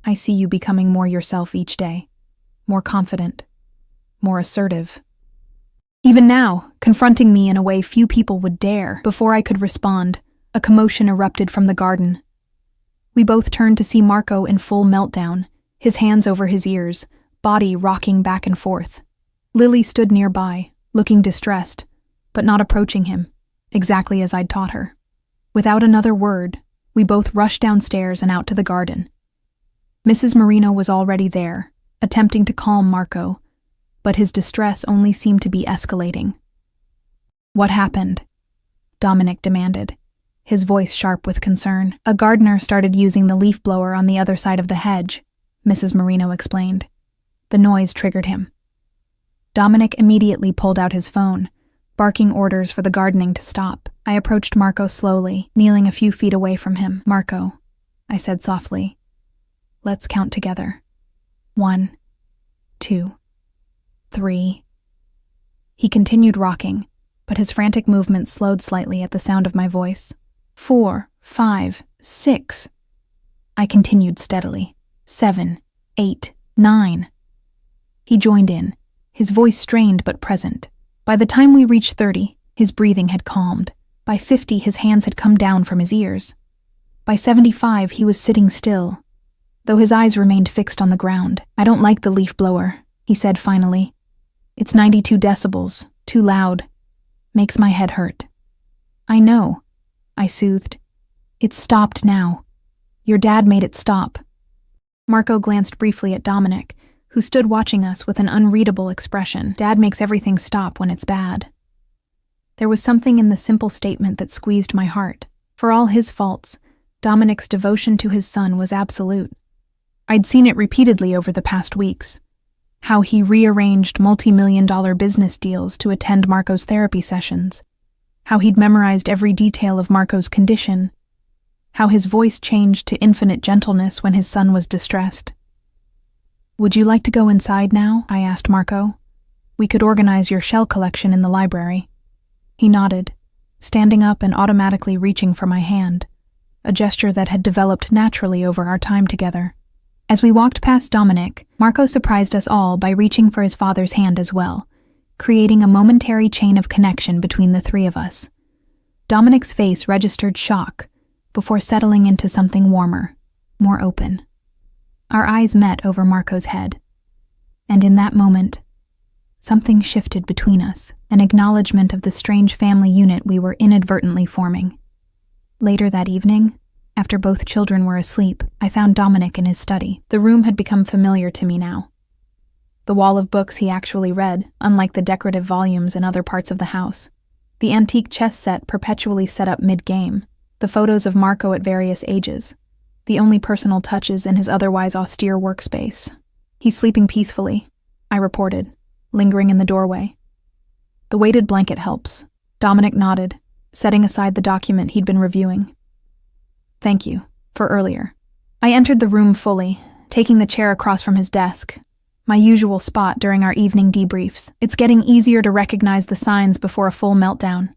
"I see you becoming more yourself each day, more confident, more assertive." Even now, confronting me in a way few people would dare. Before I could respond, a commotion erupted from the garden. We both turned to see Marco in full meltdown, his hands over his ears, body rocking back and forth. Lily stood nearby, looking distressed, but not approaching him, exactly as I'd taught her. Without another word, we both rushed downstairs and out to the garden. Mrs. Marino was already there, attempting to calm Marco, but his distress only seemed to be escalating. "What happened?" Dominic demanded, his voice sharp with concern. "A gardener started using the leaf blower on the other side of the hedge," Mrs. Marino explained. The noise triggered him. Dominic immediately pulled out his phone, barking orders for the gardening to stop. I approached Marco slowly, kneeling a few feet away from him. "Marco," I said softly, "let's count together. 1, 2, 3. He continued rocking, but his frantic movements slowed slightly at the sound of my voice. 4, 5, 6. I continued steadily. 7, 8, 9. He joined in, his voice strained but present. By the time we reached 30, his breathing had calmed. By 50, his hands had come down from his ears. By 75, he was sitting still, though his eyes remained fixed on the ground. "I don't like the leaf blower," he said finally. "It's 92 decibels, too loud. Makes my head hurt." "I know," I soothed. "It's stopped now. Your dad made it stop." Marco glanced briefly at Dominic, who stood watching us with an unreadable expression. Dad makes everything stop when it's bad. There was something in the simple statement that squeezed my heart. For all his faults, Dominic's devotion to his son was absolute. I'd seen it repeatedly over the past weeks. How he rearranged multi-million-dollar business deals to attend Marco's therapy sessions. How he'd memorized every detail of Marco's condition. How his voice changed to infinite gentleness when his son was distressed. "Would you like to go inside now?" I asked Marco. "We could organize your shell collection in the library." He nodded, standing up and automatically reaching for my hand, a gesture that had developed naturally over our time together. As we walked past Dominic, Marco surprised us all by reaching for his father's hand as well, creating a momentary chain of connection between the three of us. Dominic's face registered shock before settling into something warmer, more open. Our eyes met over Marco's head, and in that moment, something shifted between us, an acknowledgement of the strange family unit we were inadvertently forming. Later that evening, after both children were asleep, I found Dominic in his study. The room had become familiar to me now. The wall of books he actually read, unlike the decorative volumes in other parts of the house. The antique chess set perpetually set up mid-game. The photos of Marco at various ages. The only personal touches in his otherwise austere workspace. "He's sleeping peacefully," I reported, lingering in the doorway. "The weighted blanket helps." Dominic nodded, setting aside the document he'd been reviewing. "Thank you, for earlier." I entered the room fully, taking the chair across from his desk, my usual spot during our evening debriefs. It's getting easier to recognize the signs before a full meltdown.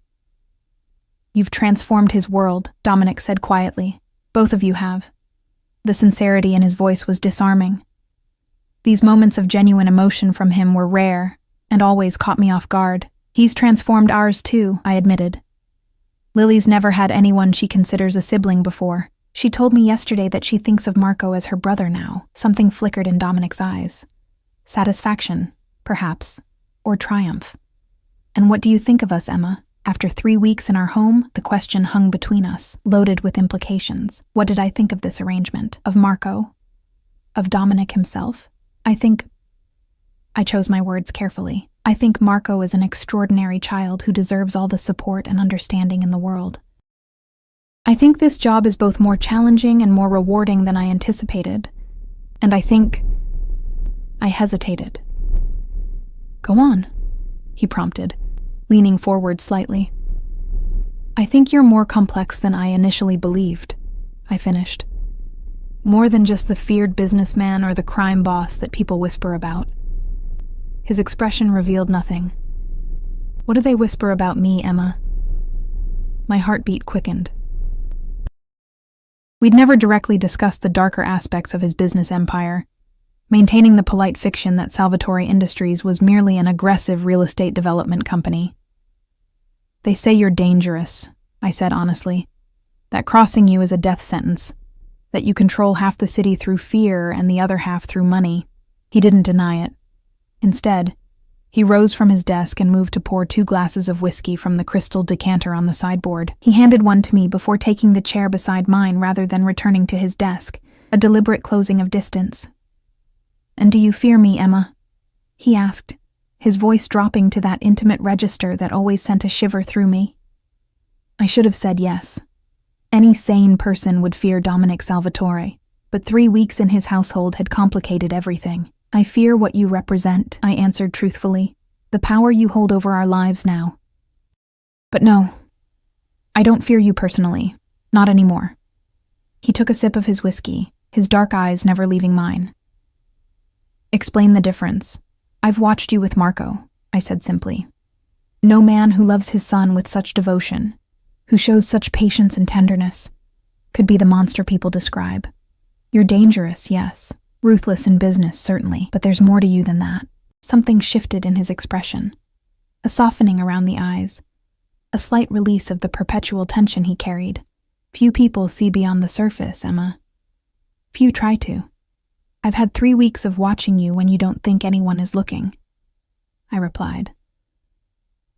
"You've transformed his world," Dominic said quietly. "Both of you have." The sincerity in his voice was disarming. These moments of genuine emotion from him were rare, and always caught me off guard. "He's transformed ours too," I admitted. "Lily's never had anyone she considers a sibling before. She told me yesterday that she thinks of Marco as her brother now." Something flickered in Dominic's eyes. Satisfaction, perhaps, or triumph. "And what do you think of us, Emma? After 3 weeks in our home, the question hung between us, loaded with implications. What did I think of this arrangement? Of Marco? Of Dominic himself? I chose my words carefully. I think Marco is an extraordinary child who deserves all the support and understanding in the world. I think this job is both more challenging and more rewarding than I anticipated. And I hesitated. "Go on," he prompted, leaning forward slightly. "I think you're more complex than I initially believed," I finished. "More than just the feared businessman or the crime boss that people whisper about." His expression revealed nothing. "What do they whisper about me, Emma?" My heartbeat quickened. We'd never directly discussed the darker aspects of his business empire, maintaining the polite fiction that Salvatore Industries was merely an aggressive real estate development company. "They say you're dangerous," I said honestly. "That crossing you is a death sentence. That you control half the city through fear and the other half through money." He didn't deny it. Instead, he rose from his desk and moved to pour 2 glasses of whiskey from the crystal decanter on the sideboard. He handed one to me before taking the chair beside mine rather than returning to his desk, a deliberate closing of distance. "And do you fear me, Emma?" he asked, his voice dropping to that intimate register that always sent a shiver through me. I should have said yes. Any sane person would fear Dominic Salvatore, but 3 weeks in his household had complicated everything. I fear what you represent, I answered truthfully. The power you hold over our lives now. But no, I don't fear you personally. Not anymore. He took a sip of his whiskey, his dark eyes never leaving mine. Explain the difference. I've watched you with Marco, I said simply. No man who loves his son with such devotion, who shows such patience and tenderness, could be the monster people describe. You're dangerous, yes. Ruthless in business, certainly, but there's more to you than that. Something shifted in his expression. A softening around the eyes. A slight release of the perpetual tension he carried. Few people see beyond the surface, Emma. Few try to. I've had 3 weeks of watching you when you don't think anyone is looking, I replied.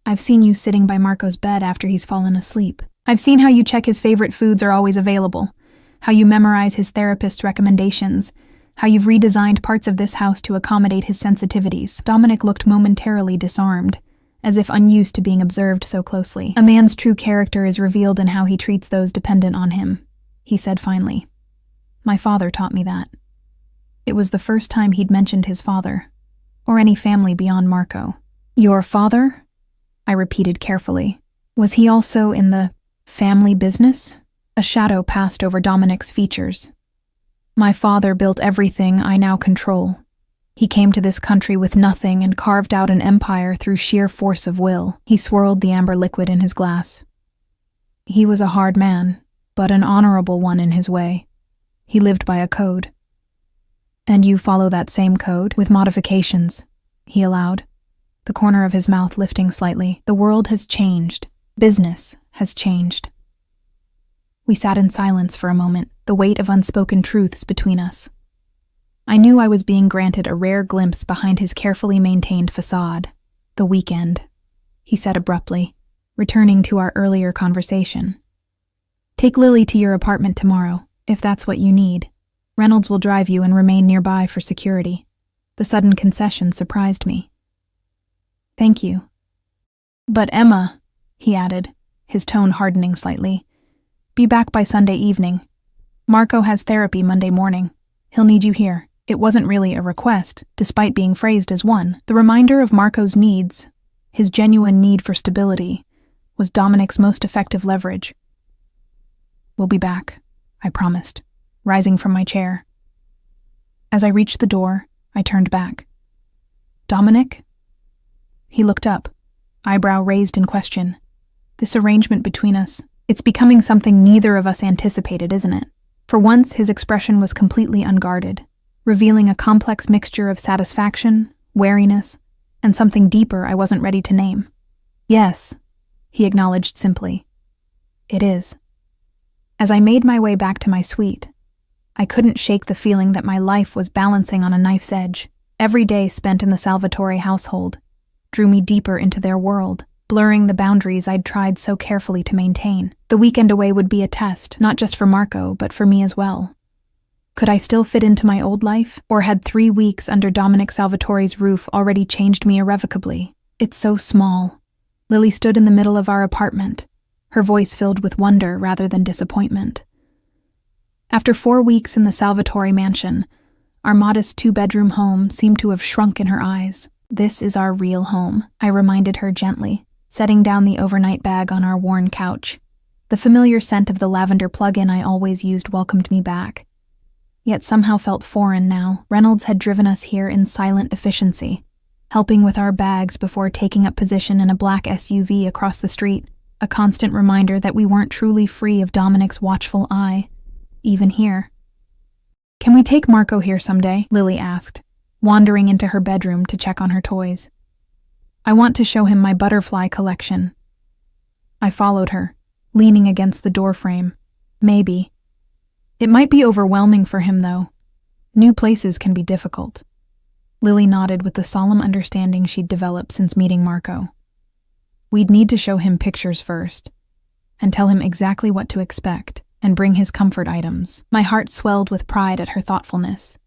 I've seen you sitting by Marco's bed after he's fallen asleep. I've seen how you check his favorite foods are always available, how you memorize his therapist's recommendations, how you've redesigned parts of this house to accommodate his sensitivities. Dominic looked momentarily disarmed, as if unused to being observed so closely. A man's true character is revealed in how he treats those dependent on him, he said finally. My father taught me that. It was the first time he'd mentioned his father, or any family beyond Marco. Your father? I repeated carefully. Was he also in the family business? A shadow passed over Dominic's features. My father built everything I now control. He came to this country with nothing and carved out an empire through sheer force of will. He swirled the amber liquid in his glass. He was a hard man, but an honorable one in his way. He lived by a code. And you follow that same code, with modifications, he allowed, the corner of his mouth lifting slightly. The world has changed. Business has changed. We sat in silence for a moment, the weight of unspoken truths between us. I knew I was being granted a rare glimpse behind his carefully maintained facade. The weekend, he said abruptly, returning to our earlier conversation. Take Lily to your apartment tomorrow, if that's what you need. Reynolds will drive you and remain nearby for security. The sudden concession surprised me. Thank you. But Emma, he added, his tone hardening slightly, be back by Sunday evening. Marco has therapy Monday morning. He'll need you here. It wasn't really a request, despite being phrased as one. The reminder of Marco's needs, his genuine need for stability, was Dominic's most effective leverage. We'll be back, I promised, rising from my chair. As I reached the door, I turned back. Dominic? He looked up, eyebrow raised in question. This arrangement between us, it's becoming something neither of us anticipated, isn't it? For once, his expression was completely unguarded, revealing a complex mixture of satisfaction, wariness, and something deeper I wasn't ready to name. Yes, he acknowledged simply. It is. As I made my way back to my suite, I couldn't shake the feeling that my life was balancing on a knife's edge. Every day spent in the Salvatore household drew me deeper into their world, blurring the boundaries I'd tried so carefully to maintain. The weekend away would be a test, not just for Marco, but for me as well. Could I still fit into my old life, or had 3 weeks under Dominic Salvatore's roof already changed me irrevocably? It's so small. Lily stood in the middle of our apartment, her voice filled with wonder rather than disappointment. After 4 weeks in the Salvatore mansion, our modest 2-bedroom home seemed to have shrunk in her eyes. This is our real home, I reminded her gently, setting down the overnight bag on our worn couch. The familiar scent of the lavender plug-in I always used welcomed me back, yet somehow felt foreign now. Reynolds had driven us here in silent efficiency, helping with our bags before taking up position in a black SUV across the street, a constant reminder that we weren't truly free of Dominic's watchful eye, even here. Can we take Marco here someday? Lily asked, wandering into her bedroom to check on her toys. I want to show him my butterfly collection. I followed her, leaning against the doorframe. Maybe. It might be overwhelming for him, though. New places can be difficult. Lily nodded with the solemn understanding she'd developed since meeting Marco. We'd need to show him pictures first, and tell him exactly what to expect, and bring his comfort items. My heart swelled with pride at her thoughtfulness.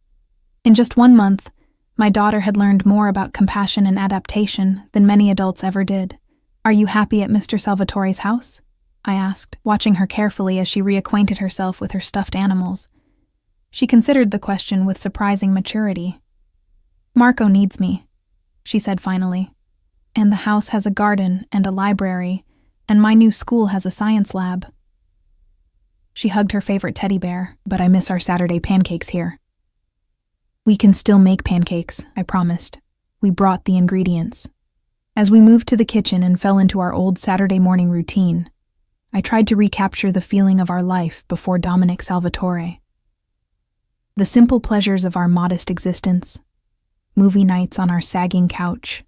In just 1 month, my daughter had learned more about compassion and adaptation than many adults ever did. Are you happy at Mr. Salvatore's house? I asked, watching her carefully as she reacquainted herself with her stuffed animals. She considered the question with surprising maturity. Marco needs me, she said finally. And the house has a garden and a library, and my new school has a science lab. She hugged her favorite teddy bear, but I miss our Saturday pancakes here. We can still make pancakes, I promised. We brought the ingredients. As we moved to the kitchen and fell into our old Saturday morning routine, I tried to recapture the feeling of our life before Dominic Salvatore. The simple pleasures of our modest existence, movie nights on our sagging couch,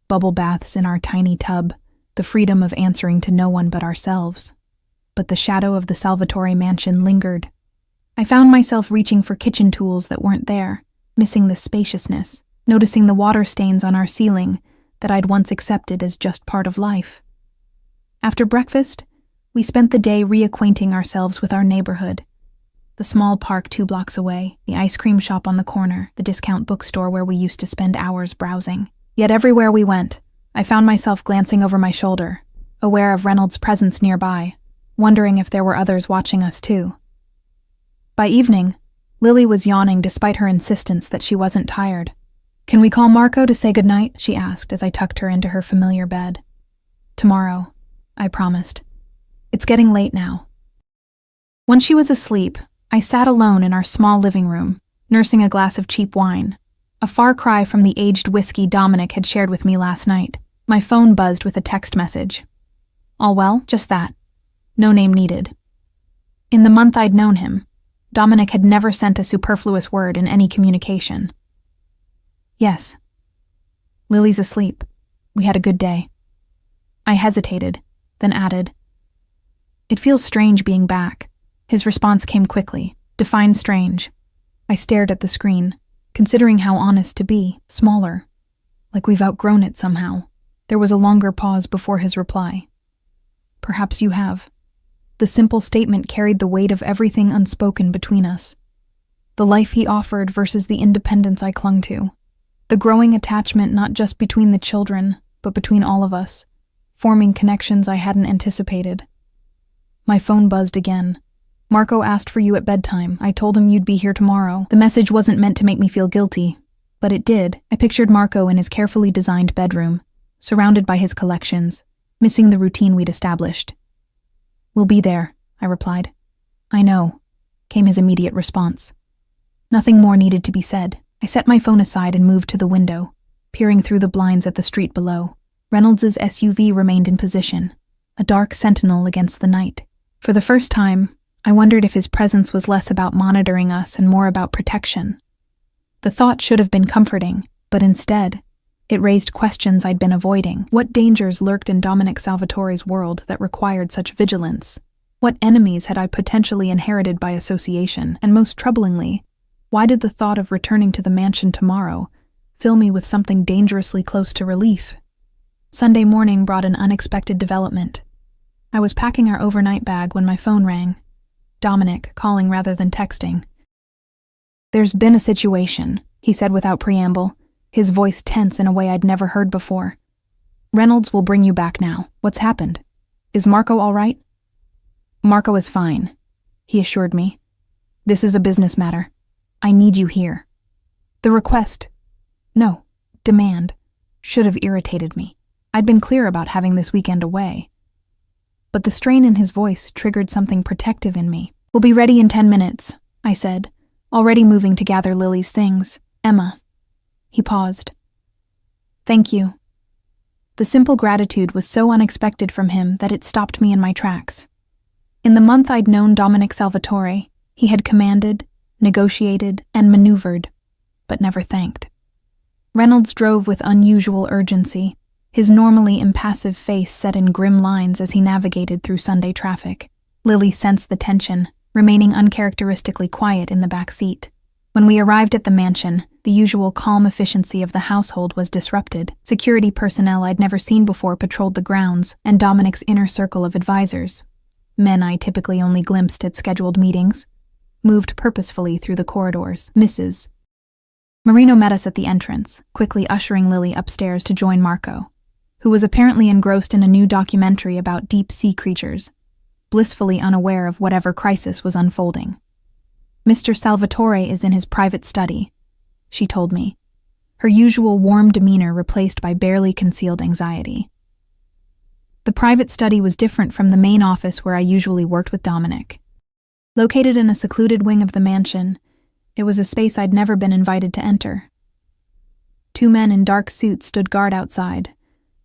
bubble baths in our tiny tub, the freedom of answering to no one but ourselves. But the shadow of the Salvatore mansion lingered. I found myself reaching for kitchen tools that weren't there, missing the spaciousness, noticing the water stains on our ceiling that I'd once accepted as just part of life. After breakfast, we spent the day reacquainting ourselves with our neighborhood. The small park 2 blocks away, the ice cream shop on the corner, the discount bookstore where we used to spend hours browsing. Yet everywhere we went, I found myself glancing over my shoulder, aware of Reynolds' presence nearby, wondering if there were others watching us too. By evening, Lily was yawning despite her insistence that she wasn't tired. "Can we call Marco to say goodnight?" she asked as I tucked her into her familiar bed. "Tomorrow," I promised. "It's getting late now." Once she was asleep, I sat alone in our small living room, nursing a glass of cheap wine, a far cry from the aged whiskey Dominic had shared with me last night. My phone buzzed with a text message. All well? Just that. No name needed. In the month I'd known him, Dominic had never sent a superfluous word in any communication. "Yes. Lily's asleep. We had a good day." I hesitated, then added, "It feels strange being back." His response came quickly. Define strange. I stared at the screen, considering how honest to be, smaller. Like we've outgrown it somehow. There was a longer pause before his reply. "Perhaps you have." The simple statement carried the weight of everything unspoken between us. The life he offered versus the independence I clung to. The growing attachment not just between the children, but between all of us, forming connections I hadn't anticipated. My phone buzzed again. "Marco asked for you at bedtime. I told him you'd be here tomorrow." The message wasn't meant to make me feel guilty, but it did. I pictured Marco in his carefully designed bedroom, surrounded by his collections, missing the routine we'd established. "We'll be there," I replied. "I know," came his immediate response. Nothing more needed to be said. I set my phone aside and moved to the window, peering through the blinds at the street below. Reynolds' SUV remained in position, a dark sentinel against the night. For the first time, I wondered if his presence was less about monitoring us and more about protection. The thought should have been comforting, but instead, it raised questions I'd been avoiding. What dangers lurked in Dominic Salvatore's world that required such vigilance? What enemies had I potentially inherited by association? And most troublingly, why did the thought of returning to the mansion tomorrow fill me with something dangerously close to relief? Sunday morning brought an unexpected development. I was packing our overnight bag when my phone rang. Dominic, calling rather than texting. "There's been a situation," he said without preamble, his voice tense in a way I'd never heard before. "Reynolds will bring you back now. What's happened? Is Marco all right?" "Marco is fine," he assured me. "This is a business matter. I need you here." The request, no, demand, should have irritated me. I'd been clear about having this weekend away. But the strain in his voice triggered something protective in me. "We'll be ready in 10 minutes, I said, already moving to gather Lily's things. "Emma." He paused. "Thank you." The simple gratitude was so unexpected from him that it stopped me in my tracks. In the month I'd known Dominic Salvatore, he had commanded, negotiated, and maneuvered, but never thanked. Reynolds drove with unusual urgency, his normally impassive face set in grim lines as he navigated through Sunday traffic. Lily sensed the tension, remaining uncharacteristically quiet in the back seat. When we arrived at the mansion, the usual calm efficiency of the household was disrupted. Security personnel I'd never seen before patrolled the grounds, and Dominic's inner circle of advisors, men I typically only glimpsed at scheduled meetings, moved purposefully through the corridors. Mrs. Marino met us at the entrance, quickly ushering Lily upstairs to join Marco, who was apparently engrossed in a new documentary about deep-sea creatures, blissfully unaware of whatever crisis was unfolding. "Mr. Salvatore is in his private study," she told me. her usual warm demeanor replaced by barely concealed anxiety. The private study was different from the main office where I usually worked with Dominic. Located in a secluded wing of the mansion, it was a space I'd never been invited to enter. Two men in dark suits stood guard outside,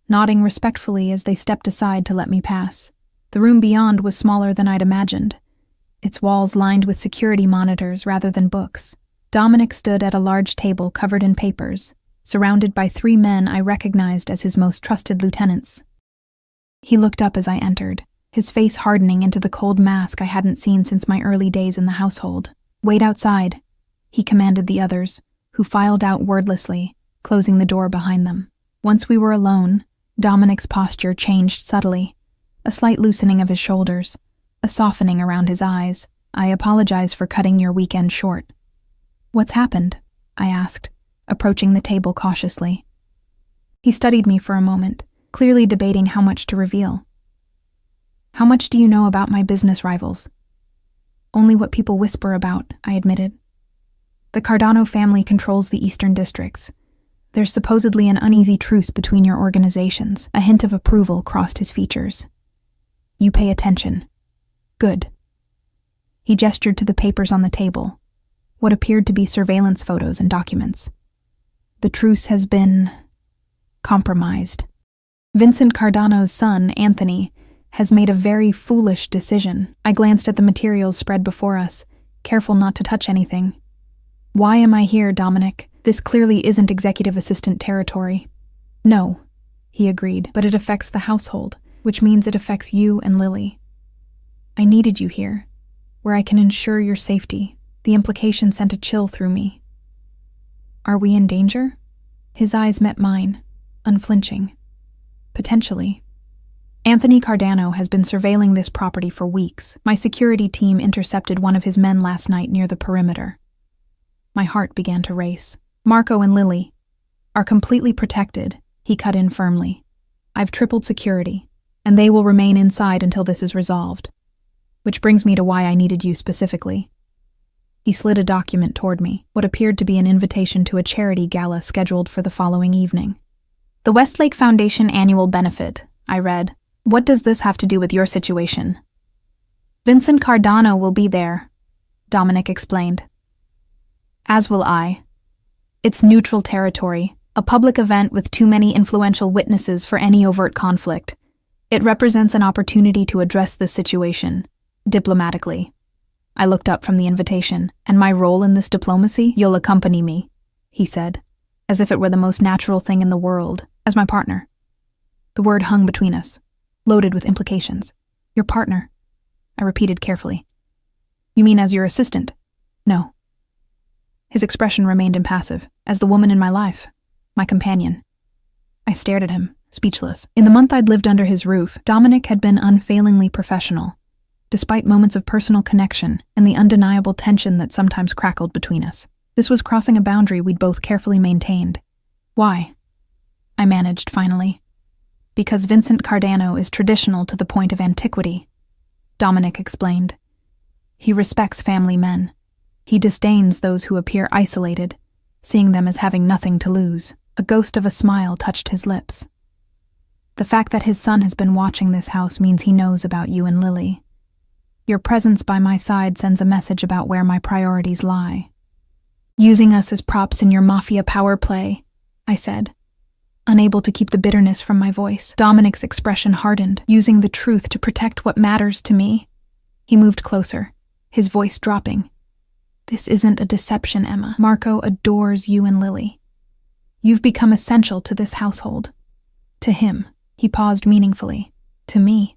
nodding respectfully as they stepped aside to let me pass. The room beyond was smaller than I'd imagined, its walls lined with security monitors rather than books. Dominic stood at a large table covered in papers, surrounded by three men I recognized as his most trusted lieutenants. He looked up as I entered, his face hardening into the cold mask I hadn't seen since my early days in the household. "Wait outside," he commanded the others, who filed out wordlessly, closing the door behind them. Once we were alone, Dominic's posture changed subtly, a slight loosening of his shoulders, a softening around his eyes. "I apologize for cutting your weekend short." "What's happened?" I asked, approaching the table cautiously. He studied me for a moment, clearly debating how much to reveal. "How much do you know about my business rivals?" "Only what people whisper about," I admitted. "The Cardano family controls the eastern districts. There's supposedly an uneasy truce between your organizations." A hint of approval crossed his features. "You pay attention. Good." He gestured to the papers on the table, what appeared to be surveillance photos and documents. "The truce has been compromised. Vincent Cardano's son, Anthony, has made a very foolish decision." I glanced at the materials spread before us, careful not to touch anything. "Why am I here, Dominic? This clearly isn't executive assistant territory." "No," he agreed, "but it affects the household, which means it affects you and Lily. I needed you here, where I can ensure your safety." The implication sent a chill through me. "Are we in danger?" His eyes met mine, unflinching. "Potentially. Anthony Cardano has been surveilling this property for weeks. My security team intercepted one of his men last night near the perimeter." My heart began to race. "Marco and Lily are completely protected," he cut in firmly. "I've tripled security, and they will remain inside until this is resolved. Which brings me to why I needed you specifically." He slid a document toward me, what appeared to be an invitation to a charity gala scheduled for the following evening. "The Westlake Foundation Annual Benefit," I read. "What does this have to do with your situation?" "Vincent Cardano will be there," Dominic explained. "As will I. It's neutral territory, a public event with too many influential witnesses for any overt conflict. It represents an opportunity to address this situation diplomatically." I looked up from the invitation. "And my role in this diplomacy? You'll accompany me," he said, as if it were the most natural thing in the world, "as my partner." The word hung between us, loaded with implications. "Your partner," I repeated carefully. "You mean as your assistant?" "No." His expression remained impassive, "as the woman in my life, my companion." I stared at him, speechless. In the month I'd lived under his roof, Dominic had been unfailingly professional, despite moments of personal connection and the undeniable tension that sometimes crackled between us. This was crossing a boundary we'd both carefully maintained. "Why?" I managed finally. "Because Vincent Cardano is traditional to the point of antiquity," Dominic explained. "He respects family men. He disdains those who appear isolated, seeing them as having nothing to lose." A ghost of a smile touched his lips. "The fact that his son has been watching this house means he knows about you and Lily. Your presence by my side sends a message about where my priorities lie." "Using us as props in your Mafia power play," I said, unable to keep the bitterness from my voice. Dominic's expression hardened. "Using the truth to protect what matters to me." He moved closer, his voice dropping. "This isn't a deception, Emma. Marco adores you and Lily. You've become essential to this household." To him, he paused meaningfully. To me.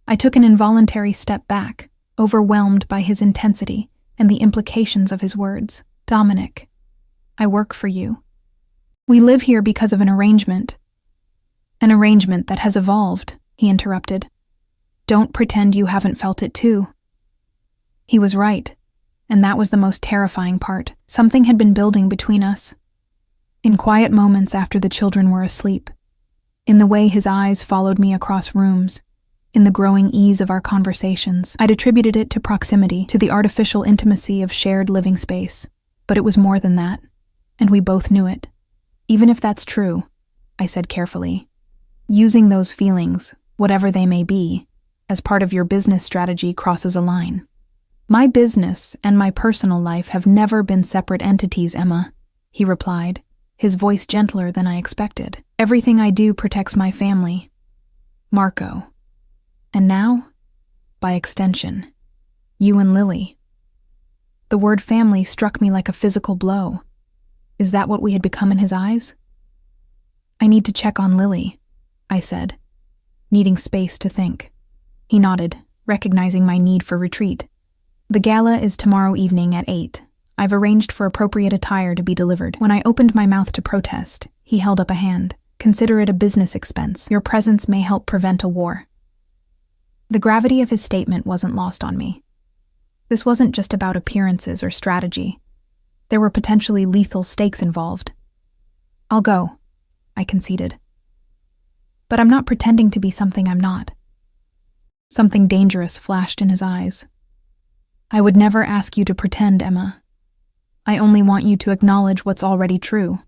I took an involuntary step back, overwhelmed by his intensity and the implications of his words. "Dominic, I work for you. We live here because of an arrangement." "An arrangement that has evolved," he interrupted. "Don't pretend you haven't felt it too." He was right, and that was the most terrifying part. Something had been building between us. In quiet moments after the children were asleep, in the way his eyes followed me across rooms, in the growing ease of our conversations, I'd attributed it to proximity, to the artificial intimacy of shared living space. But it was more than that, and we both knew it. Even if that's true, I said carefully, using those feelings, whatever they may be, as part of your business strategy crosses a line. My business and my personal life have never been separate entities, Emma, he replied, his voice gentler than I expected. Everything I do protects my family, Marco. And now, by extension, you and Lily. The word family struck me like a physical blow. Is that what we had become in his eyes? I need to check on Lily, I said, needing space to think. He nodded, recognizing my need for retreat. The gala is tomorrow evening at 8. I've arranged for appropriate attire to be delivered. When I opened my mouth to protest, he held up a hand. Consider it a business expense. Your presence may help prevent a war. The gravity of his statement wasn't lost on me. This wasn't just about appearances or strategy. There were potentially lethal stakes involved. I'll go, I conceded. But I'm not pretending to be something I'm not. Something dangerous flashed in his eyes. I would never ask you to pretend, Emma. I only want you to acknowledge what's already true.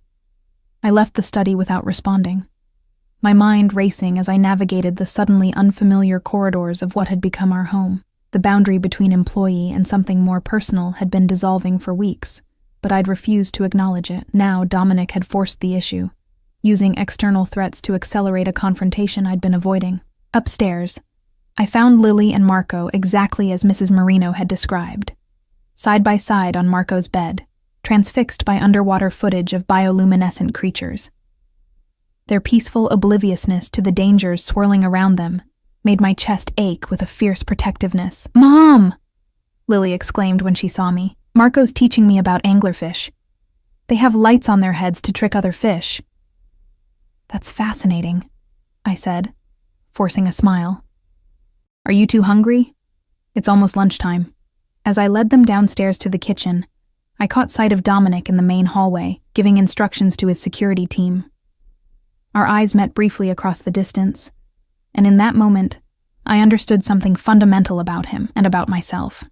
I left the study without responding, my mind racing as I navigated the suddenly unfamiliar corridors of what had become our home. The boundary between employee and something more personal had been dissolving for weeks, but I'd refused to acknowledge it. Now Dominic had forced the issue, using external threats to accelerate a confrontation I'd been avoiding. Upstairs, I found Lily and Marco exactly as Mrs. Marino had described, side by side on Marco's bed, transfixed by underwater footage of bioluminescent creatures. Their peaceful obliviousness to the dangers swirling around them made my chest ache with a fierce protectiveness. "Mom!" Lily exclaimed when she saw me. "Marco's teaching me about anglerfish. They have lights on their heads to trick other fish." "That's fascinating," I said, forcing a smile. "Are you two hungry? It's almost lunchtime." As I led them downstairs to the kitchen, I caught sight of Dominic in the main hallway, giving instructions to his security team. Our eyes met briefly across the distance, and in that moment, I understood something fundamental about him and about myself.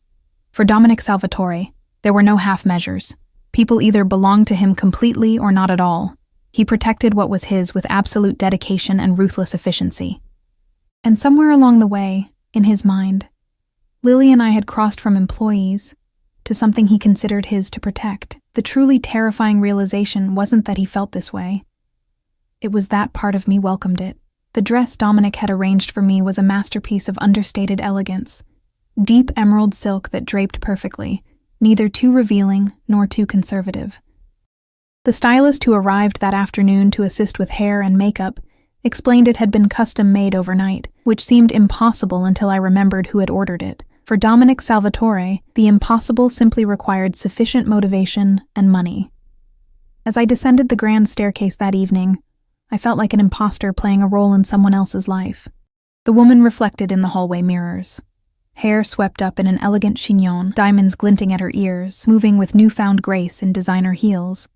For Dominic Salvatore, there were no half measures. People either belonged to him completely or not at all. He protected what was his with absolute dedication and ruthless efficiency. And somewhere along the way, in his mind, Lily and I had crossed from employees to something he considered his to protect. The truly terrifying realization wasn't that he felt this way. It was that part of me welcomed it. The dress Dominic had arranged for me was a masterpiece of understated elegance, deep emerald silk that draped perfectly, neither too revealing nor too conservative. The stylist who arrived that afternoon to assist with hair and makeup explained it had been custom-made overnight, which seemed impossible until I remembered who had ordered it. For Dominic Salvatore, the impossible simply required sufficient motivation and money. As I descended the grand staircase that evening, I felt like an imposter playing a role in someone else's life. The woman reflected in the hallway mirrors. Hair swept up in an elegant chignon, diamonds glinting at her ears, moving with newfound grace in designer heels,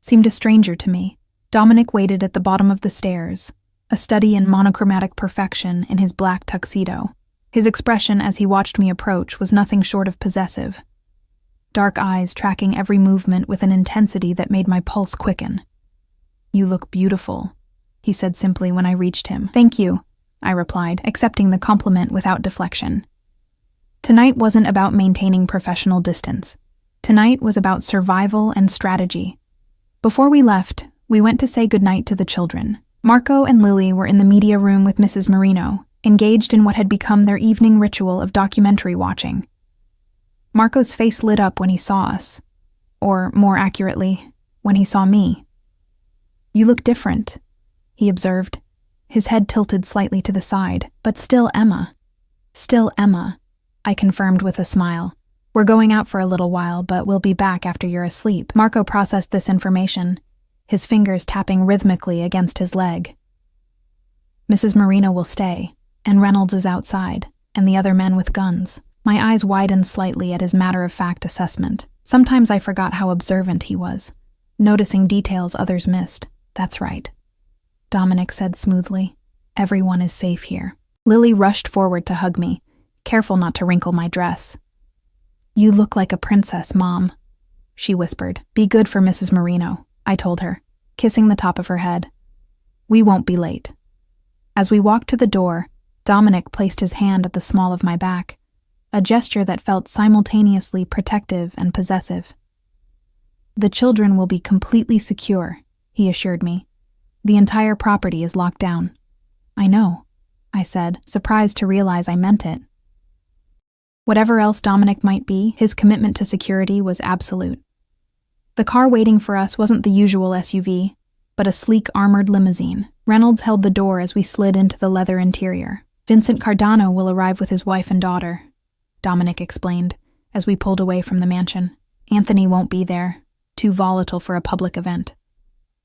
seemed a stranger to me. Dominic waited at the bottom of the stairs, a study in monochromatic perfection in his black tuxedo. His expression as he watched me approach was nothing short of possessive. Dark eyes tracking every movement with an intensity that made my pulse quicken. "You look beautiful," he said simply when I reached him. "Thank you," I replied, accepting the compliment without deflection. Tonight wasn't about maintaining professional distance. Tonight was about survival and strategy. Before we left, we went to say goodnight to the children. Marco and Lily were in the media room with Mrs. Marino, engaged in what had become their evening ritual of documentary watching. Marco's face lit up when he saw us, or more accurately, when he saw me. "You look different," he observed, his head tilted slightly to the side, "but still Emma." "Still Emma," I confirmed with a smile. "We're going out for a little while, but we'll be back after you're asleep." Marco processed this information, his fingers tapping rhythmically against his leg. "Mrs. Marino will stay, and Reynolds is outside, and the other men with guns." My eyes widened slightly at his matter-of-fact assessment. Sometimes I forgot how observant he was, noticing details others missed. "That's right," Dominic said smoothly. "Everyone is safe here." Lily rushed forward to hug me, careful not to wrinkle my dress. "You look like a princess, Mom," she whispered. "Be good for Mrs. Marino," I told her, kissing the top of her head. "We won't be late." As we walked to the door, Dominic placed his hand at the small of my back, a gesture that felt simultaneously protective and possessive. "The children will be completely secure," he assured me. "The entire property is locked down." "I know," I said, surprised to realize I meant it. Whatever else Dominic might be, his commitment to security was absolute. The car waiting for us wasn't the usual SUV, but a sleek armored limousine. Reynolds held the door as we slid into the leather interior. "Vincent Cardano will arrive with his wife and daughter," Dominic explained, as we pulled away from the mansion. "Anthony won't be there, too volatile for a public event.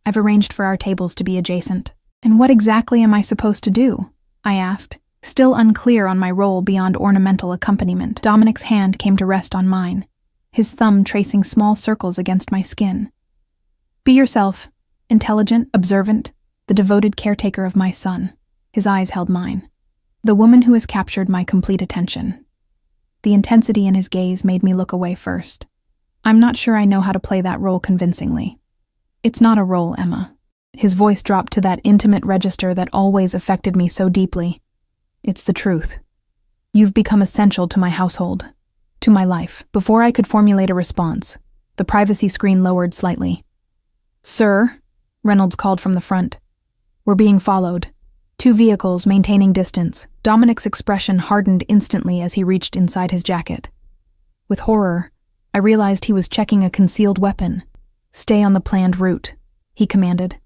I've arranged for our tables to be adjacent." "And what exactly am I supposed to do?" I asked, still unclear on my role beyond ornamental accompaniment. Dominic's hand came to rest on mine, his thumb tracing small circles against my skin. "Be yourself, intelligent, observant, the devoted caretaker of my son." His eyes held mine. The woman who has captured my complete attention. The intensity in his gaze made me look away first. "I'm not sure I know how to play that role convincingly." "It's not a role, Emma." His voice dropped to that intimate register that always affected me so deeply. "It's the truth. You've become essential to my household, to my life." Before I could formulate a response, the privacy screen lowered slightly. "Sir," Reynolds called from the front. "We're being followed. 2 vehicles maintaining distance." Dominic's expression hardened instantly as he reached inside his jacket. With horror, I realized he was checking a concealed weapon. "Stay on the planned route," he commanded.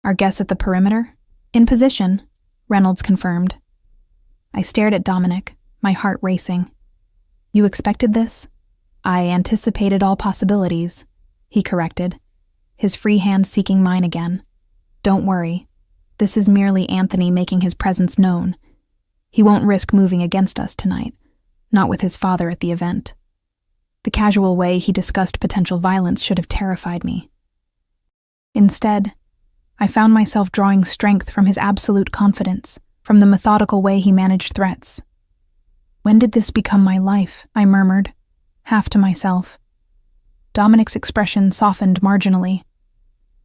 "Our guests at the perimeter?" "In position," Reynolds confirmed. I stared at Dominic, my heart racing. "You expected this?" "I anticipated all possibilities," he corrected, his free hand seeking mine again. "Don't worry. This is merely Anthony making his presence known. He won't risk moving against us tonight, not with his father at the event." The casual way he discussed potential violence should have terrified me. Instead, I found myself drawing strength from his absolute confidence, from the methodical way he managed threats. "When did this become my life?" I murmured, half to myself. Dominic's expression softened marginally.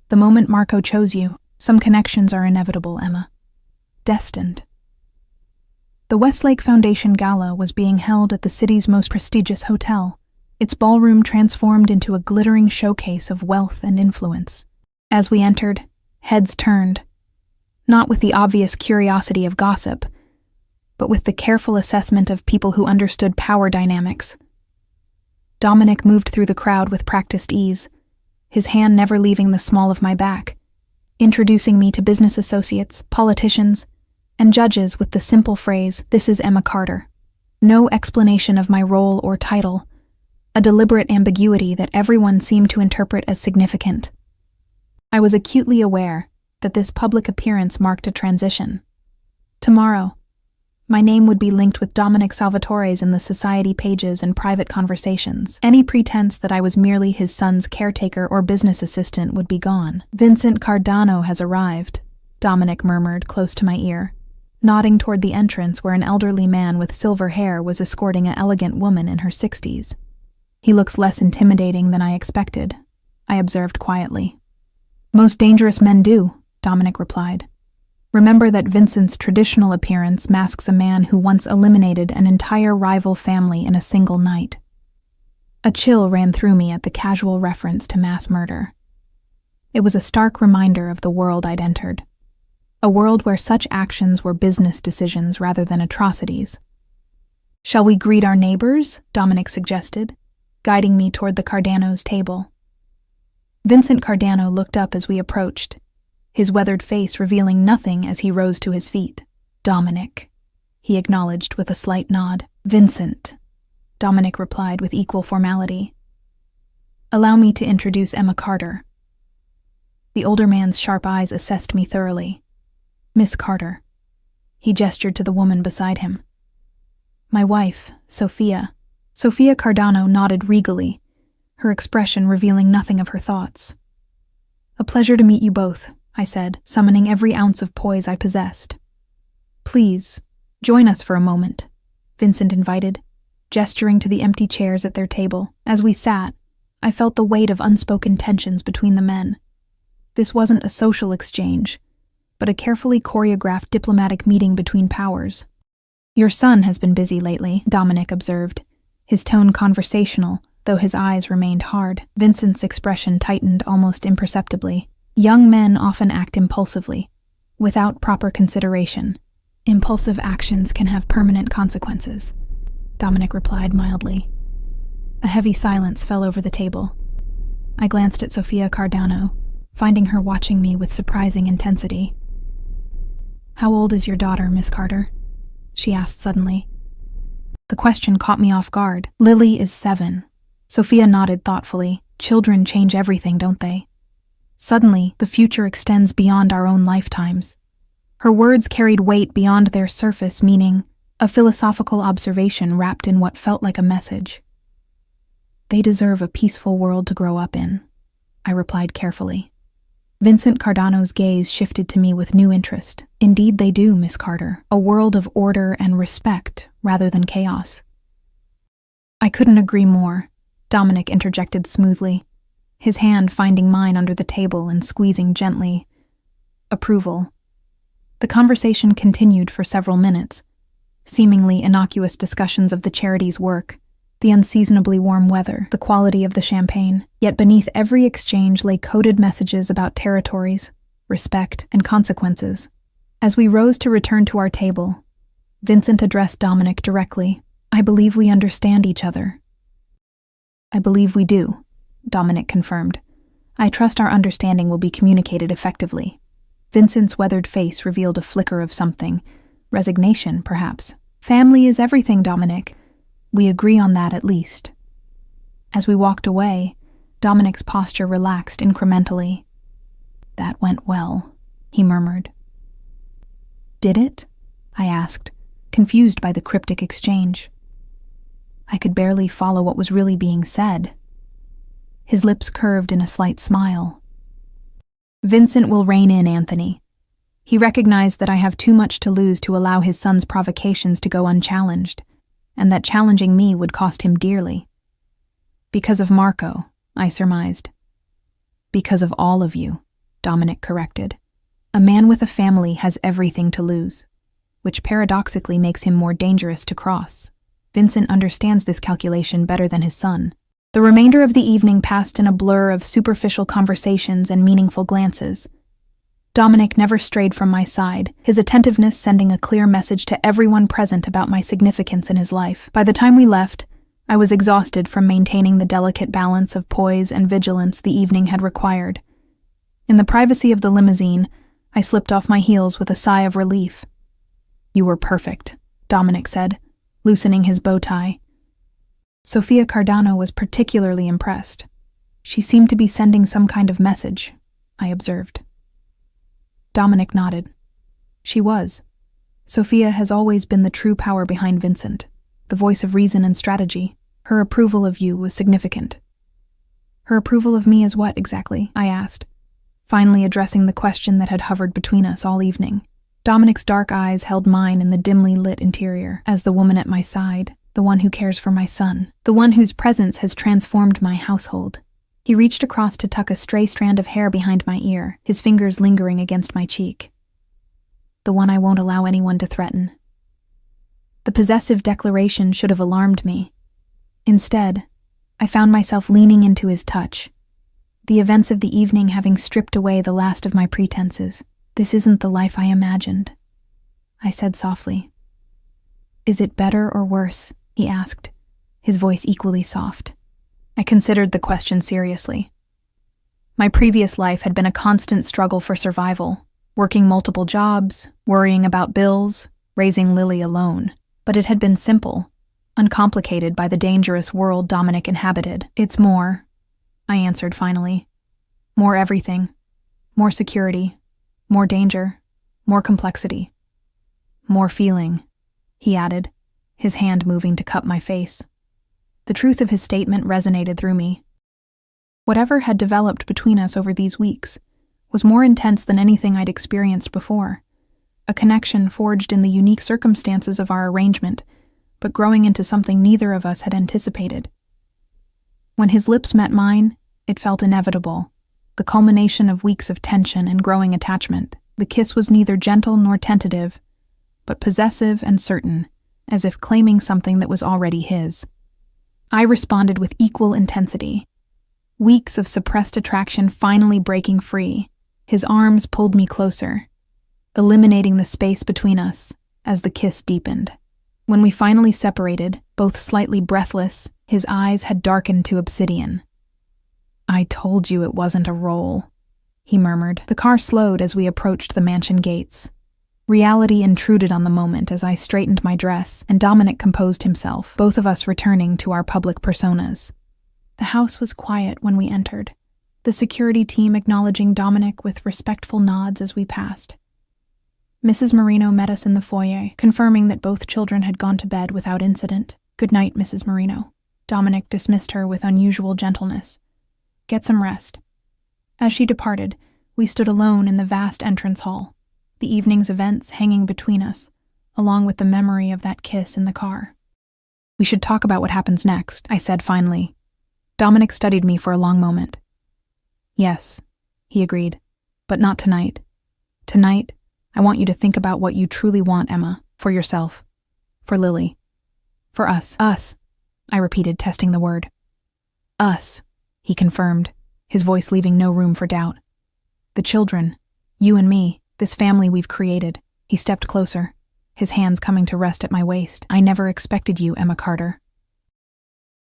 "The moment Marco chose you, some connections are inevitable, Emma. Destined." The Westlake Foundation Gala was being held at the city's most prestigious hotel, its ballroom transformed into a glittering showcase of wealth and influence. As we entered, heads turned, not with the obvious curiosity of gossip, but with the careful assessment of people who understood power dynamics. Dominic moved through the crowd with practiced ease, his hand never leaving the small of my back, introducing me to business associates, politicians, and judges with the simple phrase, "This is Emma Carter." No explanation of my role or title, a deliberate ambiguity that everyone seemed to interpret as significant. I was acutely aware that this public appearance marked a transition. Tomorrow, my name would be linked with Dominic Salvatore's in the society pages and private conversations. Any pretense that I was merely his son's caretaker or business assistant would be gone. "Vincent Cardano has arrived," Dominic murmured close to my ear, nodding toward the entrance where an elderly man with silver hair was escorting an elegant woman in her 60s. "He looks less intimidating than I expected," I observed quietly. "Most dangerous men do," Dominic replied. "Remember that Vincent's traditional appearance masks a man who once eliminated an entire rival family in a single night." A chill ran through me at the casual reference to mass murder. It was a stark reminder of the world I'd entered, a world where such actions were business decisions rather than atrocities. "Shall we greet our neighbors?" Dominic suggested, guiding me toward the Cardano's table. Vincent Cardano looked up as we approached, his weathered face revealing nothing as he rose to his feet. "Dominic," he acknowledged with a slight nod. "Vincent," Dominic replied with equal formality. "Allow me to introduce Emma Carter." The older man's sharp eyes assessed me thoroughly. "Miss Carter." He gestured to the woman beside him. "My wife, Sophia." Sophia Cardano nodded regally, her expression revealing nothing of her thoughts. "A pleasure to meet you both," I said, summoning every ounce of poise I possessed. "Please, join us for a moment," Vincent invited, gesturing to the empty chairs at their table. As we sat, I felt the weight of unspoken tensions between the men. This wasn't a social exchange, but a carefully choreographed diplomatic meeting between powers. "Your son has been busy lately," Dominic observed, his tone conversational, though his eyes remained hard. Vincent's expression tightened almost imperceptibly. "Young men often act impulsively, without proper consideration. Impulsive actions can have permanent consequences," Dominic replied mildly. A heavy silence fell over the table. I glanced at Sofia Cardano, finding her watching me with surprising intensity. "How old is your daughter, Miss Carter?" she asked suddenly. The question caught me off guard. "Lily is 7. Sophia nodded thoughtfully. "Children change everything, don't they? Suddenly, the future extends beyond our own lifetimes." Her words carried weight beyond their surface meaning, a philosophical observation wrapped in what felt like a message. "They deserve a peaceful world to grow up in," I replied carefully. Vincent Cardano's gaze shifted to me with new interest. "Indeed they do, Miss Carter. A world of order and respect rather than chaos." "I couldn't agree more," Dominic interjected smoothly, his hand finding mine under the table and squeezing gently. Approval. The conversation continued for several minutes, seemingly innocuous discussions of the charity's work, the unseasonably warm weather, the quality of the champagne. Yet beneath every exchange lay coded messages about territories, respect, and consequences. As we rose to return to our table, Vincent addressed Dominic directly. "I believe we understand each other." "I believe we do," Dominic confirmed. "I trust our understanding will be communicated effectively." Vincent's weathered face revealed a flicker of something. Resignation, perhaps. "Family is everything, Dominic. We agree on that at least." As we walked away, Dominic's posture relaxed incrementally. "That went well," he murmured. "Did it?" I asked, confused by the cryptic exchange. I could barely follow what was really being said. His lips curved in a slight smile. "Vincent will rein in Anthony. He recognized that I have too much to lose to allow his son's provocations to go unchallenged, and that challenging me would cost him dearly. Because of Marco, I surmised. Because of all of you," Dominic corrected. "A man with a family has everything to lose, which paradoxically makes him more dangerous to cross. Vincent understands this calculation better than his son." The remainder of the evening passed in a blur of superficial conversations and meaningful glances. Dominic never strayed from my side, his attentiveness sending a clear message to everyone present about my significance in his life. By the time we left, I was exhausted from maintaining the delicate balance of poise and vigilance the evening had required. In the privacy of the limousine, I slipped off my heels with a sigh of relief. "You were perfect," Dominic said, loosening his bow tie. Sofia Cardano was particularly impressed. "She seemed to be sending some kind of message," I observed. Dominic nodded. "She was. Sofia has always been the true power behind Vincent, the voice of reason and strategy. Her approval of you was significant." "Her approval of me is what, exactly?" I asked, finally addressing the question that had hovered between us all evening. Dominic's dark eyes held mine in the dimly lit interior, as the woman at my side, the one who cares for my son, the one whose presence has transformed my household. He reached across to tuck a stray strand of hair behind my ear, his fingers lingering against my cheek. "The one I won't allow anyone to threaten." The possessive declaration should have alarmed me. Instead, I found myself leaning into his touch, the events of the evening having stripped away the last of my pretenses. "This isn't the life I imagined," I said softly. "Is it better or worse?" he asked, his voice equally soft. I considered the question seriously. My previous life had been a constant struggle for survival, working multiple jobs, worrying about bills, raising Lily alone. But it had been simple, uncomplicated by the dangerous world Dominic inhabited. "It's more," I answered finally. "More everything. More security. More danger. More complexity. More feeling," he added, his hand moving to cup my face. The truth of his statement resonated through me. Whatever had developed between us over these weeks was more intense than anything I'd experienced before, a connection forged in the unique circumstances of our arrangement, but growing into something neither of us had anticipated. When his lips met mine, it felt inevitable, the culmination of weeks of tension and growing attachment. The kiss was neither gentle nor tentative, but possessive and certain, as if claiming something that was already his. I responded with equal intensity. Weeks of suppressed attraction finally breaking free, his arms pulled me closer, eliminating the space between us as the kiss deepened. When we finally separated, both slightly breathless, his eyes had darkened to obsidian. "I told you it wasn't a role," he murmured. The car slowed as we approached the mansion gates. Reality intruded on the moment as I straightened my dress, and Dominic composed himself, both of us returning to our public personas. The house was quiet when we entered, the security team acknowledging Dominic with respectful nods as we passed. Mrs. Marino met us in the foyer, confirming that both children had gone to bed without incident. "Good night, Mrs. Marino." Dominic dismissed her with unusual gentleness. "Get some rest." As she departed, we stood alone in the vast entrance hall, the evening's events hanging between us, along with the memory of that kiss in the car. "We should talk about what happens next," I said finally. Dominic studied me for a long moment. "Yes," he agreed, "but not tonight. Tonight, I want you to think about what you truly want, Emma, for yourself, for Lily, for us." "Us," I repeated, testing the word. "Us," he confirmed, his voice leaving no room for doubt. "The children, you and me, this family we've created." He stepped closer, his hands coming to rest at my waist. "I never expected you, Emma Carter.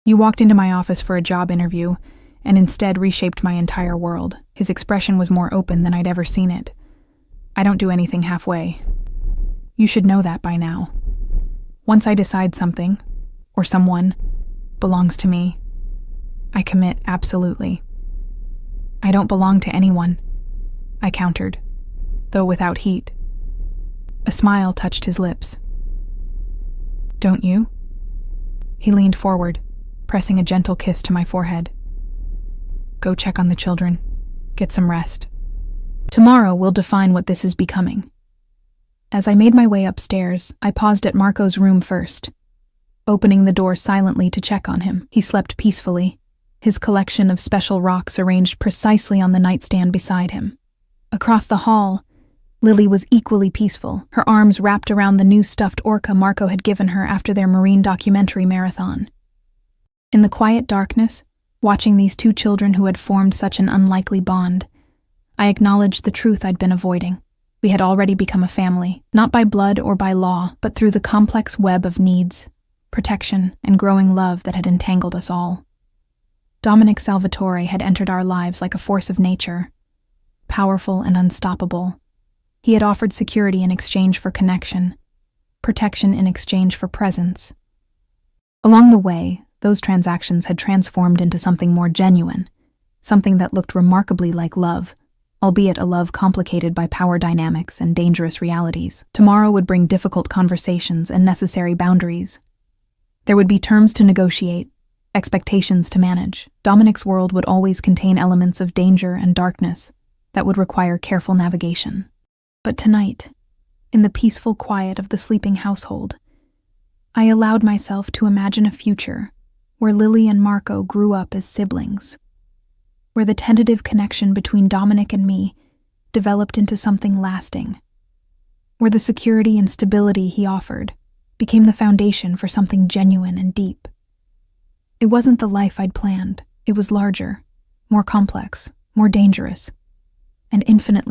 You walked into my office for a job interview, and instead reshaped my entire world." His expression was more open than I'd ever seen it. "I don't do anything halfway. You should know that by now. Once I decide something, or someone, belongs to me, I commit absolutely." "I don't belong to anyone," I countered, though without heat. A smile touched his lips. "Don't you?" He leaned forward, pressing a gentle kiss to my forehead. "Go check on the children. Get some rest. Tomorrow we'll define what this is becoming." As I made my way upstairs, I paused at Marco's room first, opening the door silently to check on him. He slept peacefully, his collection of special rocks arranged precisely on the nightstand beside him. Across the hall, Lily was equally peaceful, her arms wrapped around the new stuffed orca Marco had given her after their marine documentary marathon. In the quiet darkness, watching these two children who had formed such an unlikely bond, I acknowledged the truth I'd been avoiding. We had already become a family, not by blood or by law, but through the complex web of needs, protection, and growing love that had entangled us all. Dominic Salvatore had entered our lives like a force of nature, powerful and unstoppable. He had offered security in exchange for connection, protection in exchange for presence. Along the way, those transactions had transformed into something more genuine, something that looked remarkably like love, albeit a love complicated by power dynamics and dangerous realities. Tomorrow would bring difficult conversations and necessary boundaries. There would be terms to negotiate, expectations to manage. Dominic's world would always contain elements of danger and darkness that would require careful navigation. But tonight, in the peaceful quiet of the sleeping household, I allowed myself to imagine a future where Lily and Marco grew up as siblings, where the tentative connection between Dominic and me developed into something lasting, where the security and stability he offered became the foundation for something genuine and deep. It wasn't the life I'd planned. It was larger, more complex, more dangerous, and infinitely